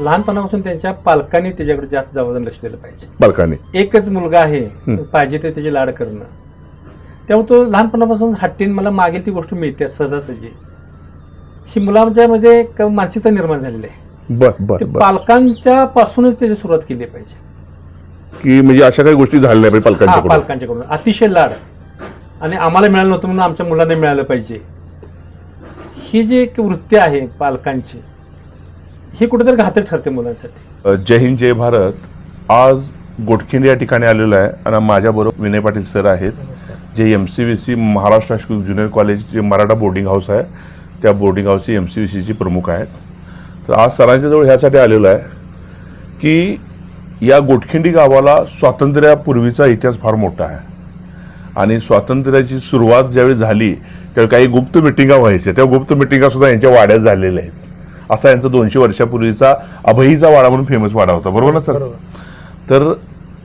लहानपणापासून त्यांच्या पालकांनी त्याच्याकडे जास्त जबाबदार लक्ष दिलं पाहिजे. पालकांनी एकच मुलगा आहे, पाहिजे ते त्याची लाड करणं. त्यामुळे तो लहानपणापासून हट्टीन मला मागेल ती गोष्ट मिळते सहजासहजी. ही मुलांच्या मध्ये एक मानसिकता निर्माण झालेली आहे. बर पालकांच्या पासूनच त्याची सुरुवात केली पाहिजे की म्हणजे अशा काही गोष्टी झाल्या नाही पालकांच्याकडून. पालकांच्याकडून अतिशय लाड आणि आम्हाला मिळालं नव्हतं म्हणून आमच्या मुलांना मिळालं पाहिजे, ही जी एक वृत्ती आहे पालकांची, ही कुठेतरी घातक ठरते मुलांसाठी. जय हिंद जय भारत. आज गोटखिंडी या ठिकाणी आलेलो आहे आणि माझ्याबरोबर विनय पाटील सर आहेत, जे MCVC Maharashtra high school junior college जे मराठा बोर्डिंग हाऊस आहे त्या बोर्डिंग हाऊसचे MCVCचे प्रमुख आहेत. तर आज सरांच्या जवळ ह्यासाठी आलेलो आहे की या गोटखिंडी गावाला स्वातंत्र्यापूर्वीचा इतिहास फार मोठा आहे आणि स्वातंत्र्याची सुरुवात ज्यावेळी झाली त्यावेळी काही गुप्त मिटिंगा व्हायच्या, त्या गुप्त मिटिंगा सुद्धा यांच्या वाड्यात झालेल्या आहेत. असा यांचा 200 वर्षापूर्वीचा अभयीचा वाडा म्हणून फेमस वाडा होता, बरोबर ना सर? तर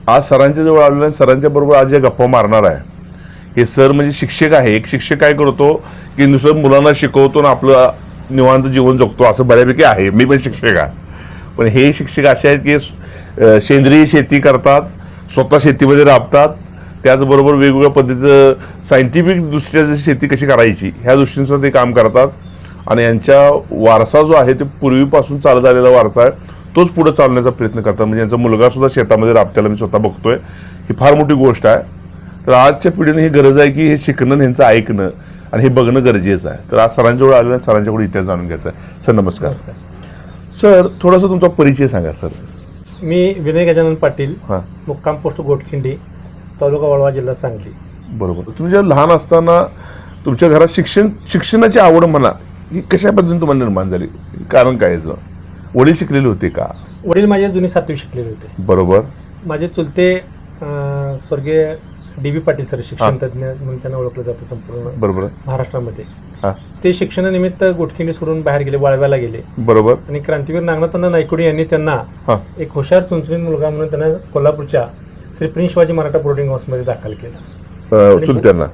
आज सरांच्या जवळ आलेलो आहे. सरांच्या बरोबर आज जे गप्पा मारणार आहे हे सर म्हणजे शिक्षक आहे. एक शिक्षक काय करतो की नुसतं मुलांना शिकवतो आणि आपलं निवांत जीवन जगतो असं बऱ्यापैकी आहे. मी पण शिक्षक आहे, पण हे शिक्षक असे आहेत की सेंद्रिय शेती करतात, स्वतः शेतीमध्ये राबतात, त्याचबरोबर वेगवेगळ्या पद्धतीचं सायंटिफिक दृष्ट्या शेती कशी करायची ह्या दृष्टीने सुद्धा ते काम करतात. आणि यांच्या वारसा जो आहे ते पूर्वीपासून चालत आलेला वारसा आहे, तोच पुढे चालण्याचा प्रयत्न करतात. म्हणजे यांचा मुलगा सुद्धा शेतामध्ये राबत्याला मी स्वतः बघतोय. ही फार मोठी गोष्ट आहे. तर आजच्या पिढीने ही गरज आहे की हे शिकणं, यांचं ऐकणं आणि हे बघणं गरजेचं आहे. तर आज सरांजवळ आलेलं आहे, सरांच्याकडून इतिहास जाणून घ्यायचा आहे. सर नमस्कार. सर थोडासा तुमचा परिचय सांगा. सर मी विनय गजानन पाटील, मुक्काम पोस्ट गोटखिंडी, तालुका वाळवा, जिल्हा सांगली. बरोबर. तुम्ही जेव्हा लहान असताना तुमच्या घरात शिक्षणाची आवड म्हणा ही कशा पद्धतीने तुम्हाला निर्माण झाली? कारण काय याचं? वडील शिकलेले होते का? वडील माझे जुनी 7वी शिकलेले होते. बरोबर. माझे चुलते स्वर्गीय DB पाटील सर, शिक्षण तज्ञ म्हणून त्यांना ओळखलं जातं संपूर्ण बरोबर महाराष्ट्रामध्ये. ते शिक्षणानिमित्त गोटखिंडी सोडून बाहेर गेले, वाळव्याला गेले. बरोबर. आणि क्रांतीवीर नागनाथांना नायकुडे यांनी त्यांना एक हुशार चुनचुनीत मुलगा म्हणून त्यांना कोल्हापूरच्या श्री प्रिन्स शिवाजी मराठा बोर्डिंग हाऊसमध्ये दाखल केलं. चुलत्यांना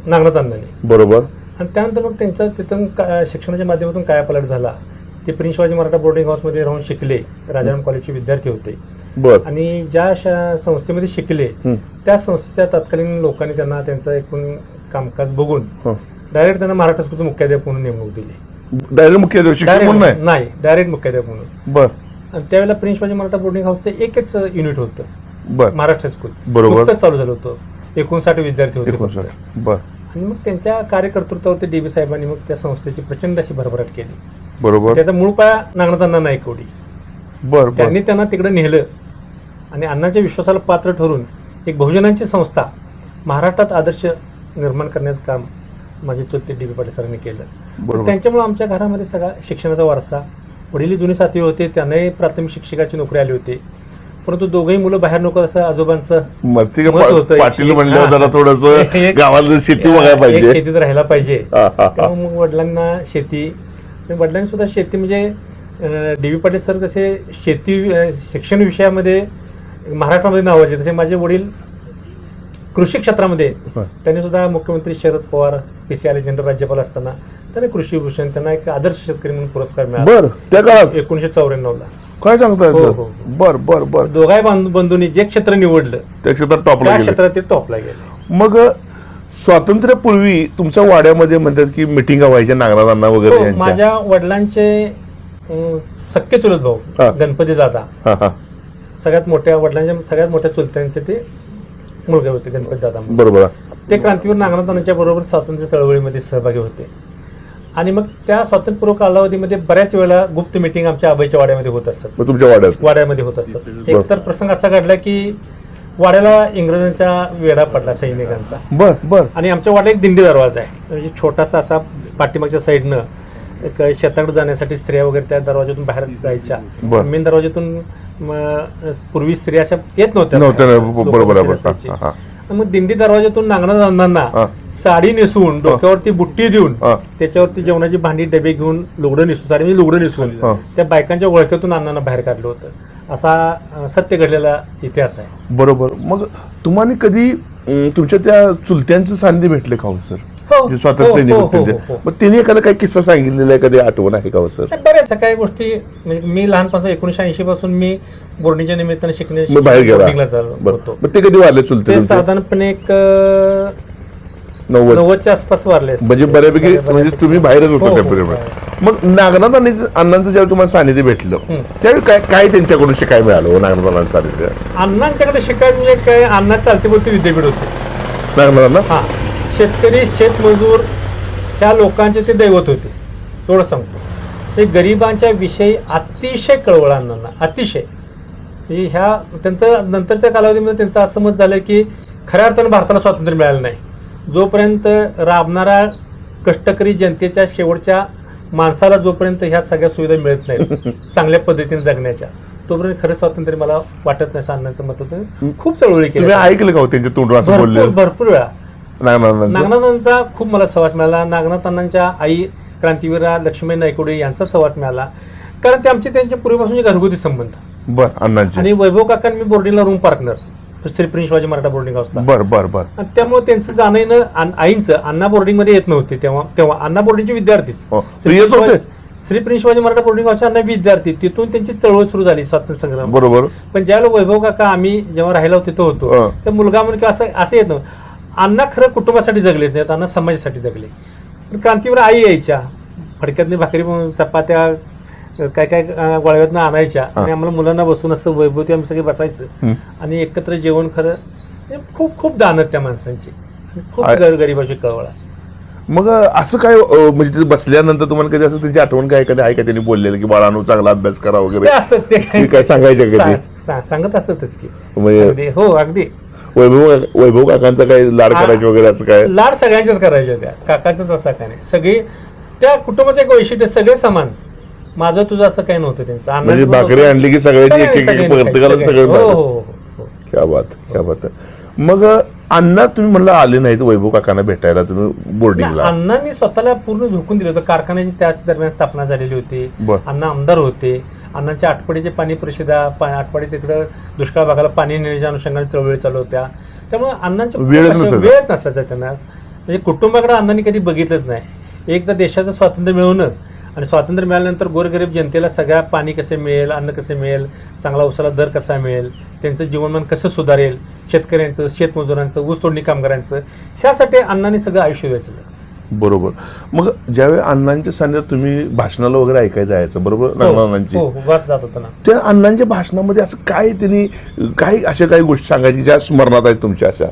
नागनाथांना. बरोबर. आणि त्यानंतर मग त्यांचा तिथून शिक्षणाच्या माध्यमातून कायापालट झाला. ते प्रिन्स शिवाजी मराठा बोर्डिंग हाऊसमध्ये राहून शिकले. राजाराम कॉलेजचे विद्यार्थी होते. आणि ज्या संस्थेमध्ये शिकले त्या संस्थेच्या तत्कालीन लोकांनी त्यांना त्यांचं एकूण कामकाज बघून डायरेक्ट त्यांना महाराष्ट्र हायस्कूलचे मुख्याध्यापक म्हणून नेमणूक दिली. डायरेक्ट मुख्याध्यापक नाही, डायरेक्ट मुख्याध्यापक म्हणून. बर. आणि त्यावेळेला प्रिन्स शिवाजी मराठा बोर्डिंग हाऊसचं एकच युनिट होतं, महाराष्ट्र हायस्कूल. बरोबर. चालू झालं होतं. 59 विद्यार्थी होते. बर. आणि मग त्यांच्या कार्यकर्तृत्वावरती DB साहेबांनी मग त्या संस्थेची प्रचंड अशी भरभराट केली. बरोबर. त्याचा मूळ पाया नागनाथांना नायकवडी. बर. त्यांनी त्यांना तिकडे नेलं आणि अण्णांच्या विश्वासाला पात्र ठरून एक बहुजनांची संस्था महाराष्ट्रात आदर्श निर्माण करण्याचं काम माझे चुलते DB पाटील सरांनी केलं. त्यांच्यामुळे आमच्या घरामध्ये सगळा शिक्षणाचा वारसा. वडील जुनी 7वी होते, त्यांनाही प्राथमिक शिक्षकाची नोकरी आली होती, परंतु दोघंही मुलं बाहेर नको असं आजोबांचं पाटील म्हणलं जरा थोडंसं गावाला शेती बघायला पाहिजे, शेतीत राहायला पाहिजे. त्यामुळे मग वडिलांना शेती, वडिलांनी सुद्धा शेती म्हणजे DB पाटील सर कसे शेती शिक्षण विषयामध्ये महाराष्ट्रामध्ये नावाचे, तसे माझे वडील कृषी क्षेत्रामध्ये. त्यांनी सुद्धा मुख्यमंत्री शरद पवार PCI जनरल राज्यपाल असताना त्यांनी कृषी भूषण, त्यांना एक आदर्श शेतकरी म्हणून पुरस्कार मिळाला त्या काळात 1994ला. काय सांगताय? बर बर बर. दोघाही बंधूंनी जे क्षेत्र निवडलं त्या क्षेत्रात ते टॉपला गेले. मग स्वातंत्र्यापूर्वी तुमच्या वाड्यामध्ये म्हणतात की मिटिंगा व्हायच्या नागनाथांना वगैरे? माझ्या वडिलांचे सख्खे चुलत भाऊ गणपती दादा, सगळ्यात मोठ्या वडिलांच्या सगळ्यात मोठ्या चुलत्यांचे ते मुलगे होते गणपती दादा. बरोबर. ते क्रांतीवीर नागनाथांच्या बरोबर स्वातंत्र्य चळवळीमध्ये सहभागी होते. आणि मग त्या स्वातंत्र्यपूर्व कालावधीमध्ये बऱ्याच वेळा गुप्त मिटिंग आमच्या आबाईच्या वाड्यामध्ये होत असतात. तुमच्या वाड्यामध्ये होत असतात. एक तर प्रसंग असा घडला की वाड्याला इंग्रजांचा वेढा पडला सैनिकांचा. बर बर. आणि आमच्या वाड्यात एक दिंडी दरवाजा आहे, म्हणजे छोटासा असा पाठीमागच्या साईडनं एक शेताकडे जाण्यासाठी स्त्रिया वगैरे त्या दरवाजातून बाहेर जायच्या. मेन दरवाजातून पूर्वी स्त्रिया अशा येत नव्हत्या. बरोबर. मग दिंडी दरवाजातून नागनाथांना साडी नेसवून, डोक्यावरती बुट्टी देऊन, त्याच्यावरती जेवणाची भांडी डबे घेऊन, लुगडं नेसून, साडी म्हणजे लुगडं नेसून त्या बायकांच्या ओळखीतून अण्णांना बाहेर काढलं होतं. असा सत्य घडलेला इतिहास आहे. बरोबर. मग तुम्हाला कधी तुमच्या त्या चुलत्यांचं सानिध्य भेटले का हो सर? हो, जे स्वातंत्र्य हो, सैनिक हो, होते हो, ते. हो. मग त्यांनी एखादा काही किस्सा सांगितलेला आहे, कधी आठवण आहे का हो सर? बऱ्याच काही गोष्टी म्हणजे मी लहानपासून 1980 पासून मी बोर्डिंगच्या निमित्ताने मग बाहेर गेला बोर्डिंगला चालू बरं. होतो. मग ते कधी वारले चुलते ते तुमचे? साधारणपणे एक 90. 90च्या आसपास वारले असतील. म्हणजे बऱ्यापैकी म्हणजे तुम्ही बाहेरच हो, होतो त्या हो, पिरियडमध्ये. मग नागनाथ अण्णांचं ज्यावेळी तुम्हाला सानिध्य भेटलं त्यावेळी काय काय त्यांच्याकडून शिकायला मिळालं हो नागनाथ अण्णांचं सानिध्य? अण्णांच्याकडे शिकायचं म्हणजे काय, अण्णा चालते बोलते विद्यापीठ होते. नागनाथ अण्णा हा, शेतकरी शेतमजूर ह्या लोकांचे ते दैवत होते, एवढं सांगतो. ते गरिबांच्या विषयी अतिशय कळवळ अण्णांना, अतिशय. म्हणजे ह्या त्यांचं नंतरच्या कालावधीमध्ये त्यांचं असं मत झालं की खऱ्या अर्थानं भारताला स्वातंत्र्य मिळालं नाही जोपर्यंत राबणारा कष्टकरी जनतेच्या शेवटच्या माणसाला जोपर्यंत ह्या सगळ्या सुविधा मिळत नाहीत चांगल्या पद्धतीने जगण्याच्या, तोपर्यंत खरं स्वातंत्र्य मला वाटत नाही. अण्णांचं मत होतं. खूप चळवळी केली, तुम्ही ऐकलं का हो त्यांच्या तोंडून असं बोलले भरपूर वेळा. नागनाथ अण्णांचं? नागनाथांचा खूप मला सहवास मिळाला. नागनाथ अण्णांच्या आई क्रांतीवीरा लक्ष्मी नायकोडे यांचा सहवास मिळाला, कारण ते आमचे त्यांच्या पूर्वीपासूनचे घरगुती संबंध. बर अण्णांचे. आणि वैभव काका मी बोर्डिंगला room partner Shri Prince Shivaji Maratha boarding हाऊसला. बर बर बर. आणि त्यामुळे त्यांचं जाणं येणं आईंचं अण्णा बोर्डिंगमध्ये येत नव्हते तेव्हा अण्णा बोर्डिंगचे विद्यार्थीच. हो. येत होते? श्री प्रिन्स शिवाजी मराठा बोर्डिंग हाऊसचे अण्णा विद्यार्थी, तिथून त्यांची चळवळ सुरू झाली स्वातंत्र्य संग्राम. बरोबर. पण ज्यावेळेला वैभव काका आम्ही जेव्हा राहायला तिथं होतो त्या मुलगा म्हणून किंवा असं येत नव्हतं. अण्णा खरं कुटुंबासाठी जगलेच नाहीत, अण्णा समाजासाठी जगले. पण क्रांतीवीर आई यायच्या, फडक्यातनी भाकरी चपात्या काय काय गोळ्यातनं आणायच्या आणि आम्हाला मुलांना बसून असं वैभवती आम्ही सगळे बसायचं आणि एकत्र जेवण. खरं म्हणजे खूप खूप दानत त्या माणसांची, खूप गरीबाची कळवळ. मग असं काय म्हणजे तिथे बसल्यानंतर तुम्हाला कधी असं त्यांची आठवण काय कधी आहे का त्यांनी बोललेलं की बाळांनो चांगला अभ्यास करा वगैरे असतात ते काय सांगायचं कधी? सांगत असतच की म्हणजे हो अगदी. वैभव काकांचा काय लाड करायचे वगैरे असं काय? लाड सगळ्यांच्याच करायच्या, त्या काकांचाच असा काय नाही. सगळी त्या कुटुंबाचं एक वैशिष्ट्य, सगळे समान. माझं तुझं असं काही नव्हतं त्यांचं. म्हणजे भाकरी आणली की सगळ्याची एक एक प्रत्येकाला सगळं. हो. क्या बात क्या बात. मग अण्णा तुम्ही म्हणलं आले नाहीत वैभव काकांना भेटायला तुम्ही बोर्डिंगला? अण्णांनी स्वतःला पूर्ण झोकून दिलं होतं. कारखान्याची त्याच दरम्यान स्थापना झालेली होती. अण्णा आमदार होते. अण्णांच्या आटपाडीचे पाणी परिषदा, आटपाडी तिकडं दुष्काळ भागाला पाणी नेण्याच्या अनुषंगाने चळवळी चालू होत्या. त्यामुळे अण्णांच्या वेळ नसायचा त्यांना. म्हणजे कुटुंबाकडे अण्णांनी कधी बघितलंच नाही. एकदा देशाचं स्वातंत्र्य मिळवणं आणि स्वातंत्र्य मिळाल्यानंतर गोरगरीब जनतेला सगळ्या पाणी कसे मिळेल, अन्न कसे मिळेल, चांगला उसाला दर कसा मिळेल, त्यांचं जीवनमान कसं सुधारेल, शेतकऱ्यांचं, शेतमजुरांचं, ऊस तोडणी कामगारांचं, ह्यासाठी अण्णांनी सगळं आयुष्य द्यायचं. बरोबर. मग ज्यावेळी अण्णांच्या सानिध्यात तुम्ही भाषणाला वगैरे ऐकायला जायचं बरोबर? अण्णांची जात होतं ना. त्या अण्णांच्या भाषणामध्ये असं काय त्यांनी काही अशा काही गोष्टी सांगायची ज्या स्मरणात आहेत तुमच्या? अशा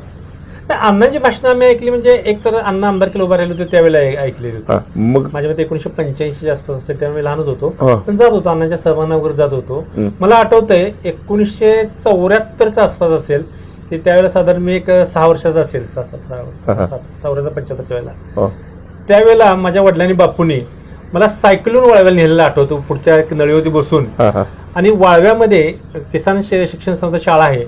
अण्णांची भाषणं आम्ही ऐकली म्हणजे एक तर अण्णा आमदारकीला उभा राहिले होते त्यावेळेला ऐकलेली होती. मग माझ्या मते 1985 आसपास असेल, त्यावेळी लहानच होतो पण जात होतो अण्णांच्या सभांना वगैरे जात होतो. मला आठवतंय 1974च्या आसपास असेल की त्यावेळेला साधारण मी एक 6 वर्षाचा असेल, 75च्या वेळेला. त्यावेळेला माझ्या वडिलांनी बापूंनी मला सायकलून वाळव्याला नेलेलं आठवतो, पुढच्या नळीवरती बसून. आणि वाळव्यामध्ये किसान शिक्षण संस्था शाळा आहे,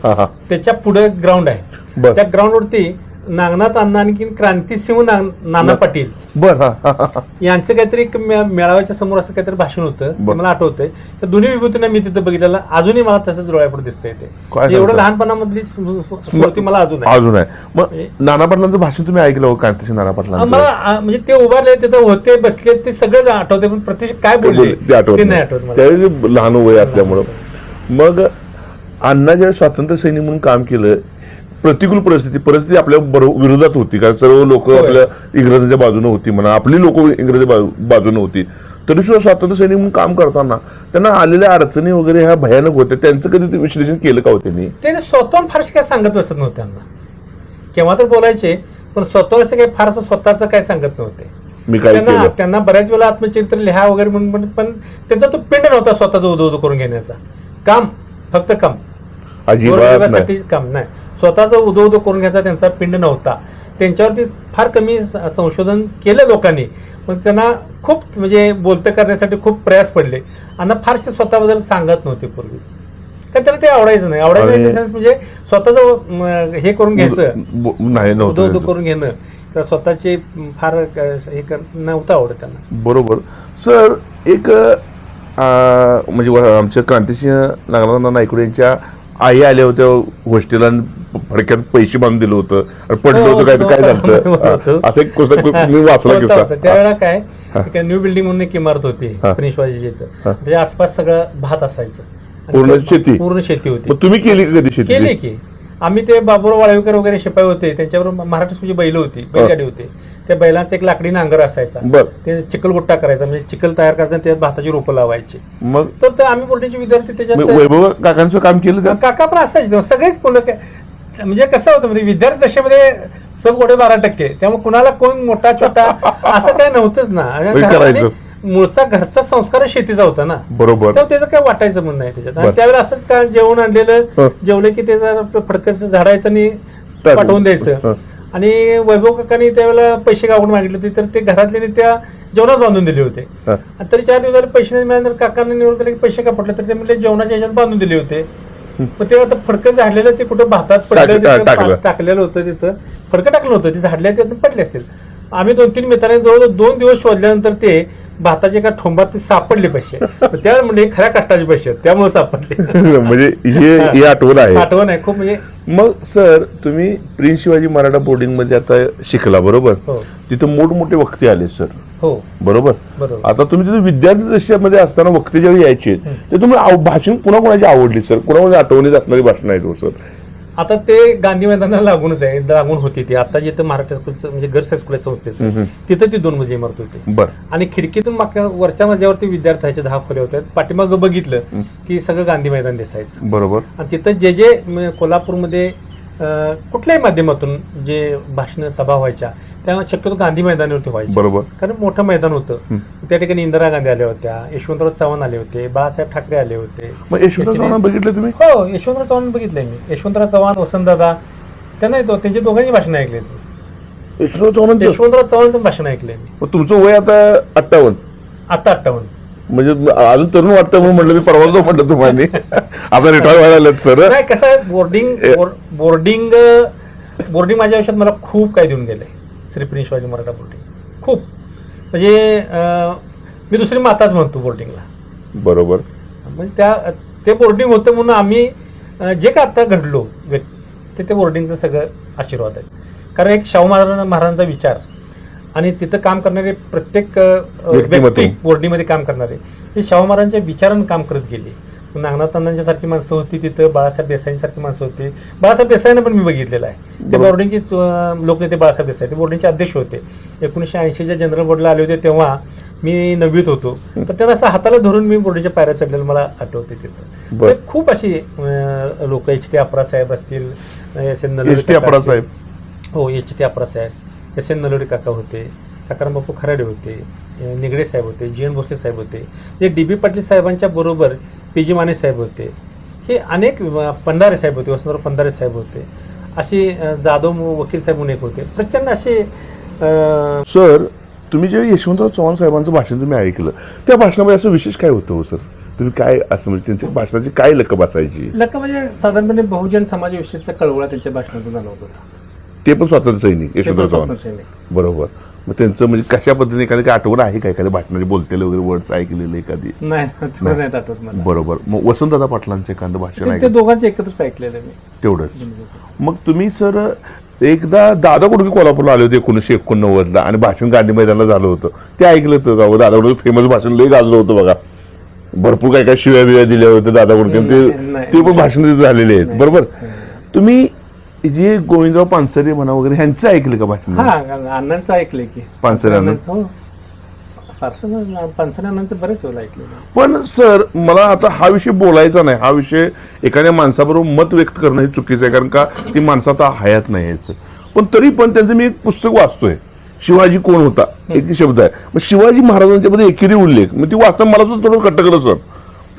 त्याच्या पुढे ग्राउंड आहे. त्या ग्राउंडवरती नागनाथ अण्णा आणखी क्रांतिसिंह नाना पाटील यांचं काहीतरी मेळाव्याच्या समोर असं काहीतरी भाषण होतं, मला आठवतंय. त्या दोन्ही विभूतींना मी तिथं बघितलेलं, अजूनही मला तसंच डोळ्यापुढे दिसतंय. ते एवढं लहानपणामधली स्मृती मला अजून आहे. मग नाना पाटलांचं भाषण तुम्ही ऐकलं हो? क्रांतिसिंह नाना पाटलांचं मला म्हणजे ते उभारले तिथं होते, बसले, ते सगळंच आठवते, पण प्रत्यक्ष काय बोलले ते नाही आठवत. त्यावेळी लहान वय असल्यामुळं. मग अण्णा ज्यावेळी स्वातंत्र्य सैनिक म्हणून काम केलं, प्रतिकूल परिस्थिती आपल्या विरोधात होती, कारण सर्व लोक आपल्या इंग्रजांच्या बाजूने होती म्हणा, आपली लोक इंग्रजी बाजूने होती, तरी सुद्धा स्वातंत्र्य सैनिक म्हणून काम करताना त्यांना आलेल्या अडचणी वगैरे ह्या भयानक होत्या. त्यांचं कधी विश्लेषण केलं का हो त्यांनी? त्याने स्वतःहून फारसे काय सांगत नसत नव्हते त्यांना. केव्हा तर बोलायचे पण स्वतः असं काही फारसं स्वतःचं काय सांगत नव्हते. मी काय केलं त्यांना बऱ्याच वेळा आत्मचरित्र लिहा वगैरे म्हणून, पण त्यांचा तो पिंड नव्हता स्वतःचा उदो करून घेण्याचा. काम फक्त काम, अजिबात काम नाही, स्वतःचा उदो करून घ्यायचा त्यांचा पिंड नव्हता. त्यांच्यावरती फार कमी संशोधन केलं लोकांनी, पण त्यांना खूप म्हणजे बोलतं करण्यासाठी खूप प्रयास पडले. आणि फारसे स्वतःबद्दल सांगत नव्हते पूर्वीच, कारण त्याला ते आवडायचं नाही. आवडायचं इन द सेन्स म्हणजे स्वतःच हे करून घ्यायचं नाही, उदो करून घेणं किंवा स्वतःचे फार हे नव्हतं आवडत त्यांना. बरोबर. सर एक म्हणजे आमच्या क्रांतिसिंह नागनाथ नायकुडे यांच्या आई आल्या होत्या गोष्टीला, फडक्यात पैसे बांधून दिलं होतं आणि पडलं हो, होतं काय काय होतं. झालं असं एक पुस्तक मी वाचला होतं, किस्सा. होतं. त्यावेळेला काय एक न्यू बिल्डिंग म्हणून एक इमारत होती शिवाजी इथं. त्याच्या आसपास सगळं भात असायचं आणि पूर्ण ते शेती? पूर्ण शेती होती. मग तुम्ही केली का कधी शेती? केली की आम्ही ते बाबूराव वाळवेकर वगैरे शिपाई होते त्यांच्याबरोबर महाराष्ट्राची बैल होती बैलगाडी होती. त्या बैलांचा एक लाकडी नांगर असायचा. बर. ते चिखलगुट्टा करायचा म्हणजे चिखल तयार करायचा आणि त्यात भाताची रोपं लावायची. मग तर आम्ही बोर्डाचे विद्यार्थी त्याच्यात वैभव काकांचं काम केलं का? काका पण असायचे तेव्हा सगळेच मुलं म्हणजे कसं होतं म्हणजे विद्यार्थी दशेमध्ये सब 12% त्यामुळे कुणाला कोण मोठा छोटा असं काही नव्हतंच ना. करायचं. मूळचा घरचा संस्कार शेतीचा होता ना. बरोबर. तेव्हा त्याचं काय वाटायचं म्हणणं नाही त्याच्यात. बरं. आणि त्यावेळेला असंच काय जेवण आणलेलं जेवलं की त्याचं फडकच झाडायचं आणि पाठवून द्यायचं. आणि वैभव काकांनी त्यावेळेला पैसे गावून मागितले होते तर ते घरातले त्या जेवणात बांधून दिले होते. आणि तरी 4 दिवसाला पैसे नाही मिळाले तर काकांनी निवड केलं की पैसे का पडले तर ते म्हणजे जेवणाच्या ह्याच्यात बांधून दिले होते. मग ते आता फडकं झाडलेलं ते कुठं भातात पडलं टाकलेलं होतं तिथं फडकं टाकलं होतं ते झाडल्या त्यातून पडले असतील. आम्ही 2-3 मित्रांनी जवळजवळ 2 दिवस शोधल्यानंतर ते भाताचे एका ठोंबात ते सापडले पैसे. त्या म्हणजे खऱ्या कष्टाचे पैसे त्यामुळे सापडले. म्हणजे हे आठवण आहे. आठवण आहे खूप म्हणजे. मग सर तुम्ही प्रिन्स शिवाजी मराठा बोर्डिंग मध्ये आता शिकला बरोबर? तिथं मोठमोठे वक्ते आले सर. हो बरोबर. आता तुम्ही तिथे विद्यार्थी दशेमध्ये असताना वक्ते जेव्हा यायचे ते तुम्ही भाषण पुन्हा कोणाची आवडली सर? कोणामध्ये आठवणीत असणारी भाषण आहेत सर? आता ते गांधी मैदानाला लागूनच आहे लागून होती ती. आता जिथं महाराष्ट्र स्कूलचं म्हणजे गर्ल्स हायस्कूल संस्थेचं तिथं ती 2 मजली इमारत होती. बरं. आणि खिडकीतून वरच्या मजल्यावरती विद्यार्थ्यांचे 10 खोल्या होत्या. पाठीमागं बघितलं की सगळं गांधी मैदान दिसायचं. बरोबर. आणि तिथं जे कोल्हापूरमध्ये कुठल्याही माध्यमातून जे भाषण सभा व्हायच्या त्या शक्यतो गांधी मैदानावरती व्हायच्या. बरोबर. कारण मोठं मैदान होतं. त्या ठिकाणी इंदिरा गांधी आल्या होत्या, यशवंतराव चव्हाण आले होते, बाळासाहेब ठाकरे आले होते. मग यशवंतराव चव्हाण बघितलं तुम्ही? हो यशवंतराव चव्हाण बघितलंय मी. यशवंतराव चव्हाण वसंतदादा त्यांना येतो त्यांचे दोघांची भाषण ऐकले. यशवंतराव चव्हाणचं भाषण ऐकलंय मी. मग तुमचं वय आता 58? आता 58. म्हणजे अजून तरुण वाटतं म्हणून म्हटलं मी परवा जो म्हटलं तुम्हाला आता रिटायर व्हायला आलेत सर. नाही कसं आहे बोर्डिंग माझ्या आयुष्यात मला खूप काही देऊन गेलंय. श्री प्रिन्स शिवाजी मराठा बोर्डिंग खूप म्हणजे मी दुसरी माताच म्हणतो बोर्डिंगला. बरोबर. म्हणजे ते बोर्डिंग होतं म्हणून आम्ही जे का आता घडलो ते बोर्डिंगचं सगळं आशीर्वाद आहे. कारण एक शाहू महाराजांचा विचार आणि तिथं काम करणारे प्रत्येक व्यक्ती बोर्डिंगमध्ये काम करणारे हे शाहू महाराजांच्या विचारानं काम करत गेले. नागनाथ अण्णांच्या सारखी माणसं होती तिथं, बाळासाहेब देसाईंसारखी माणसं होती. बाळासाहेब देसाईंना पण मी बघितलेलं आहे. ते बोर्डिंगचे लोकनेते बाळासाहेब देसाई ते बोर्डिंगचे अध्यक्ष होते. 1980च्या जनरल बोर्डला आले होते तेव्हा मी 9वीत होतो. तर त्यांना असं हाताला धरून मी बोर्डिंगच्या पायऱ्या चढलेलं मला आठवते तिथं. खूप अशी लोक एच टी अपरा साहेब असतील, साहेब हो एच टी अपरा साहेब, एस एन नलोडे काका होते, सकाराम बापू खराडे होते, निगडे साहेब होते, जी एन भोसले साहेब होते, जे डी बी पाटील साहेबांच्या बरोबर पी जी माने साहेब होते. हे अनेक पंधारे साहेब होते, वसंतराव पंधारे साहेब होते, अशी जाधव वकील साहेब म्हणून एक होते. प्रचंड असे. सर तुम्ही जेव्हा यशवंतराव चव्हाण साहेबांचं भाषण तुम्ही ऐकलं त्या भाषणामध्ये असं विशेष काय होतं हो सर? तुम्ही काय असं म्हणजे त्यांच्या भाषणाची काय लकब असायची? लकब म्हणजे साधारणपणे बहुजन समाजाविषयीचा कळवळा त्यांच्या भाषणातून जाणवत होता. ते पण स्वातंत्र्य सैनिक यशवंतराव चव्हाण. बरोबर. मग त्यांचं म्हणजे कशा पद्धतीने एखादी आठवण आहे का एखाद्या भाषणाचे बोलतेले वगैरे वर्ड्स ऐकलेले एखादी? नाही आठवत मला. बरोबर. मग वसंतदादा पाटलांचं एखादं भाषण ते दोघांचे एकत्रच ऐकलेलं मी तेवढंच. मग तुम्ही सर एकदा दादा कुठे कोल्हापूरला आले होते 1989ला आणि भाषण गांधी मैदानाला झालं होतं ते ऐकलं होतं का? दादा कुठे फेमस भाषण लय गाजलं होतं बघा. भरपूर काय काय शिव्या बिव्या दिल्या होत्या दादा कुठे ते पण भाषण झालेले आहेत. बरोबर. तुम्ही जे गोविंदराव पानसरे म्हणा वगैरे ह्यांचं ऐकलं का भाषण? अण्णांचं ऐकलंय की पानसरे अण्णांचं बरेच वेळा ऐकलं. पण सर मला आता हा विषय बोलायचा नाही. हा विषय एखाद्या माणसाबरोबर मत व्यक्त करणं हे चुकीचं आहे कारण का ती माणसं आता हयात नाही यायचं. पण तरी पण त्यांचं मी एक पुस्तक वाचतोय शिवाजी कोण होता एक शब्द आहे. मग शिवाजी महाराजांच्या मध्ये एकेरी उल्लेख मग ती वाचताना मला सुद्धा थोडं कटकलं सर.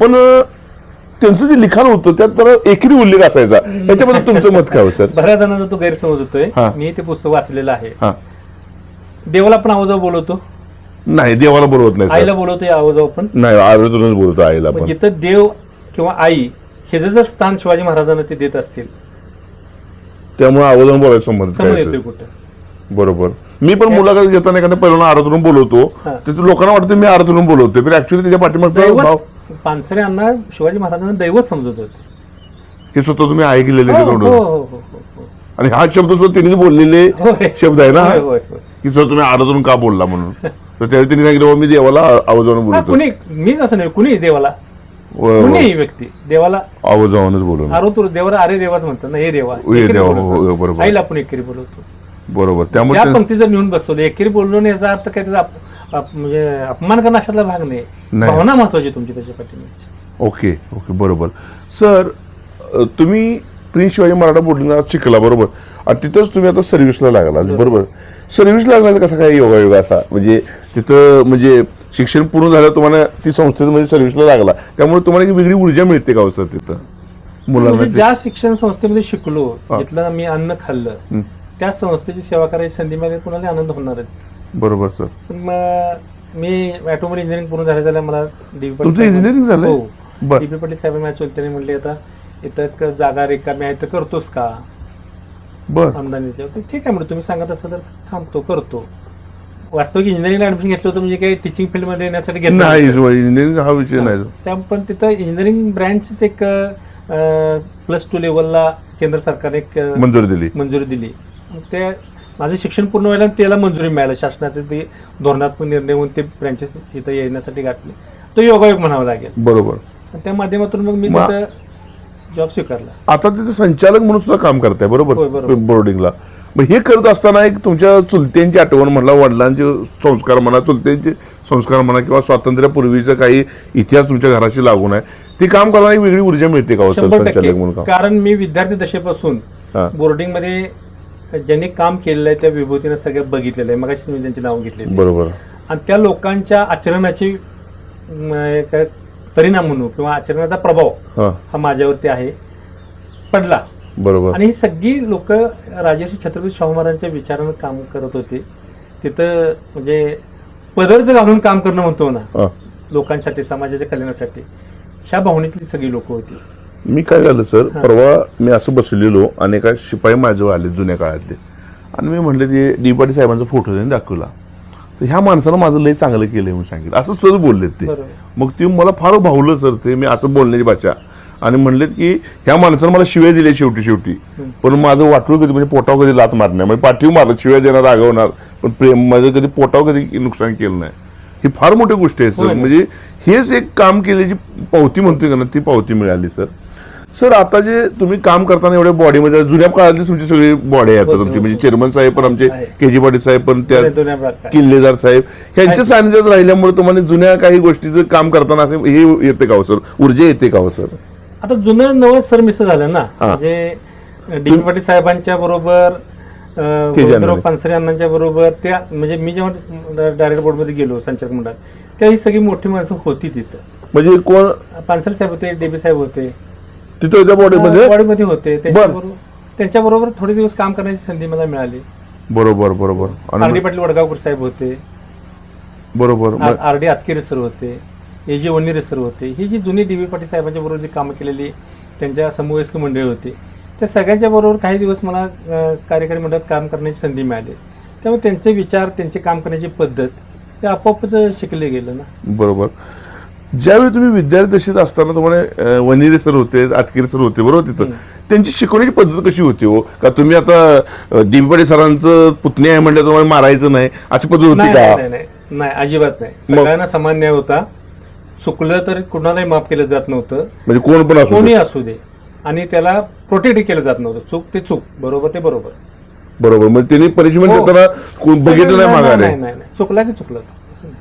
पण त्यांचं जे लिखाण होतं त्यात तर एकेरी उल्लेख असायचा. याच्याबद्दल तुमचं मत काय हो सर? बऱ्याच जणांचा तो गैरसमज होतोय. मी ते पुस्तक वाचलेलं आहे. देवाला पण आवाजाव बोलवतो नाही, देवाला बोलवत नाही, आईला बोलवतो आवाजाव पण नाही, आवाजातूनच बोलवतो आईला पण. जिथं देव किंवा आई हे जर स्थान शिवाजी महाराजांना ते देत असतील त्यामुळे आवाजावरून बोलायचा संबंध येतोय कुठं? बरोबर. मी पण मुलाखत घेताना एखाद्या पहिल्यांदा आरातून बोलवतो त्याचं लोकांना वाटतं मी आरातून बोलवतोय पण ऍक्च्युअली त्याच्या पाठीमागचा भाव पानसरे अण्णा शिवाजी महाराजांना दैवत समजत होते. हे स्वतः तुम्ही ऐकलेले हो ते हो तोंडून. हो हो हो हो. आणि हा शब्द सुद्धा त्यांनीच बोललेले होय. शब्द आहे ना होय, होय, होय. की सर तुम्ही आडतून का बोलला म्हणून. तर त्यावेळी त्यांनी सांगितलं "बाबा, मी देवाला आवाजावून हा, बोलतो, कुणी मीच असं नाही, कुणी देवाला, कुणीही व्यक्ती देवाला आवाजावूनच बोलून." आरोतुर देवाला अरे देवाच म्हणतात ना, हे देवा हे एकेरी देवा, बोलवतो. हो, बरोबर. आईला आपण एकेरी बोलवतो. बरोबर. त्यामुळे त्या ते- पंक्ती जर नेऊन बसवली एकेरी बोललो नाही याचा अर्थ काय त्याचा म्हणजे अपमान करणं अशातला भाग नाही. नाही. भावना महत्वाची तुमची त्याच्या पाठीमागची. ओके ओके बरोबर. सर तुम्ही प्रिन्स शिवाजी मराठा बोर्डिंगला शिकला बरोबर, आणि तिथंच तुम्ही आता सर्व्हिसला लागला बरोबर. सर्व्हिसला लागला कसा काय योगायोग असा, म्हणजे तिथं म्हणजे शिक्षण पूर्ण झालं तुम्हाला ती संस्थेमध्ये सर्व्हिसला लागला, त्यामुळे तुम्हाला एक वेगळी ऊर्जा मिळते का हो सर तिथं मुलांना म्हणजे ज्या शिक्षण संस्थेमध्ये शिकलो, हा. जिथलं मी अन्न खाल्लं, हं, त्या संस्थेची सेवा करायची संधी मिळाली कुणाला आनंद होणारच. बरोबर सर. पण मग मी ऑटोमोबाईल इंजिनिअरिंग पूर्ण झाल्या मला DB तुमचं engineering झालंय? हो. बर. DB पाटील साहेब माझ्या चुलत्याने म्हणले आता इथं एक जागा रिकामी आहे तर करतोस का बर आमदानीच्या. ठीक आहे म्हणजे तुम्ही सांगत असाल तर थांबतो करतो. वास्तविक इंजिनिअरिंगला ऍडमिशन घेतलं होतं म्हणजे काही टीचिंग फील्डमध्ये येण्यासाठी घेतलं नाही नव्हतं. इंजिनिअरिंग हा विषय नाही. त्या पण तिथं इंजिनिअरिंग ब्रँचच एक +2 लेवलला केंद्र सरकारने एक मंजुरी दिली. मंजुरी दिली. मग ते माझं शिक्षण पूर्ण व्हायला त्याला मंजुरी मिळालं. शासनाचे ते धोरणात्मक निर्णय होऊन ते ब्रँचेस इथं येण्यासाठी गाठले. तो योगायोग म्हणावा लागेल. बरोबर. आणि त्या माध्यमातून मग मी मग- तिथं जॉब स्वीकारला. आता तिथे संचालक म्हणून सुद्धा काम करताय होय, बरोबर बरोबर. बोर्डिंगला. मग हे करत असताना एक तुमच्या चुलत्यांची आठवण म्हणला, वडिलांचे संस्कार म्हणा, चुलत्यांचे संस्कार म्हणा, किंवा स्वातंत्र्यापूर्वीचा काही इतिहास तुमच्या घराशी लागून आहे, ते काम करायला एक वेगळी ऊर्जा मिळते का हो सर 100%. संचालक म्हणून काम? कारण मी विद्यार्थी दशेपासून हा. बोर्डिंगमध्ये ज्यांनी काम केलेलं आहे त्या विभूतीनं सगळं बघितलेलं आहे. मगाशी तुम्ही त्यांची नावं घेतली बरोबर. आणि त्या लोकांच्या आचरणाची एक परिणाम म्हणून किंवा आचरणाचा प्रभाव हा हा माझ्यावरती आहे पडला. बरोबर. आणि ही सगळी लोक राजर्षी छत्रपती शाहू महाराजांच्या विचारानं काम करत होते. तिथं म्हणजे पदरच घालून काम करणं म्हणतो ना, हा. लोकांसाठी समाजाच्या कल्याणासाठी, ह्या भावनेतली सगळी लोक होती. मी काय झालं सर, हा. परवा मी असं बसलेलो आणि एका शिपाई माझ्याजवळ आले जुन्या काळातले, आणि मी म्हटलं ते डी पाटील साहेबांचा फोटो त्यांनी दाखवला, तर ह्या माणसानं माझं लय चांगलं केलंय म्हणून सांगितलं, असं सर बोललेत ते. बरोबर. मग ते मला फार भावलं सर ते, मी असं बोलण्याची भाषा, आणि म्हणलेत की ह्या माणसानं मला शिव्या दिल्या शेवटी पण माझं वाटलं कधी म्हणजे पोटावर कधी लात मारणार, म्हणजे पाठीव मारलं, शिव्या देणार, रागवणार, पण प्रेम माझं कधी पोटावर कधी नुकसान केलं नाही. ही फार मोठी गोष्ट आहे सर. होय ना. म्हणजे हेच एक काम केल्याची पावती म्हणतोय का ना, ती पावती मिळाली सर. सर आता जे तुम्ही काम करताना एवढ्या बॉडीमध्ये जुन्या काळातली तुमची सगळी बॉडी आहे होती, तुमची, म्हणजे होती. चेअरमन साहेब पण आमचे, आहे. के जी पाटील साहेब पण, त्या जुन्या प्रकार. किल्लेदार साहेब ह्यांच्या आहे. सानिध्यात राहिल्यामुळे तुम्हाला जुन्या काही गोष्टीचं काम करताना असं हे येते का हो सर, ऊर्जा येते का हो सर? आता जुनं नवं सर मिस झालं ना. हा. म्हणजे डी पाटील साहेबांच्या बरोबर गोविंदराव पानसरे अण्णांच्या बरोबर त्या, म्हणजे मी जेव्हा डायरेक्ट बोर्डमध्ये गेलो संचालक मंडळात, तेव्हा ही सगळी मोठी माणसं होती तिथं. म्हणजे कोण पानसरे साहेब होते, DB साहेब होते, तिथं त्या बॉडीमध्ये? बॉडीमध्ये होते. त्यांच्याबरोबर थोडे दिवस काम करण्याची संधी मला मिळाली. बरोबर बरोबर. RD आणि पाटील वडगावकर साहेब होते, बरोबर. RD आतकिरे सर होते, AG वणिरे सर होते. ही जी जुनी DB पाटील साहेबांच्या बरोबर जी कामं केलेली त्यांच्या समवयस्क मंडळी होती, त्या सगळ्यांच्या बरोबर काही दिवस मला कार्यकारी मंडळात काम करण्याची संधी मिळाली. त्यामुळे त्यांचे विचार, त्यांचे काम करण्याची पद्धत ते आपोआपच शिकले गेलं ना. बरोबर. ज्यावेळी तुम्ही विद्यार्थी दशेत असताना तुम्हाला वनिरे सर होते, आतकिरे सर होते बरोबर, तिथं त्यांची शिकवण्याची पद्धत कशी होती हो? का तुम्ही आता डिंपडे सरांचं पुतणी आहे म्हटलं तुम्हाला मारायचं नाही अशी पद्धत होती नाही का? नाही, नाही नाही, अजिबात नाही. सगळ्यांना समान न्याय होता. चुकलं तर कुणालाही माफ केलं जात नव्हतं, म्हणजे कोण पण असू कोणी दे. असू दे, आणि त्याला प्रोटेक्ट केलं जात नव्हतं. चूक ते चूक, बरोबर ते बरोबर. बरोबर. म्हणजे त्यांनी पनिशमेंट हो. देताना बघितलं नाही मागायला नाही नाही, चुकला की चुकलं असं नाही.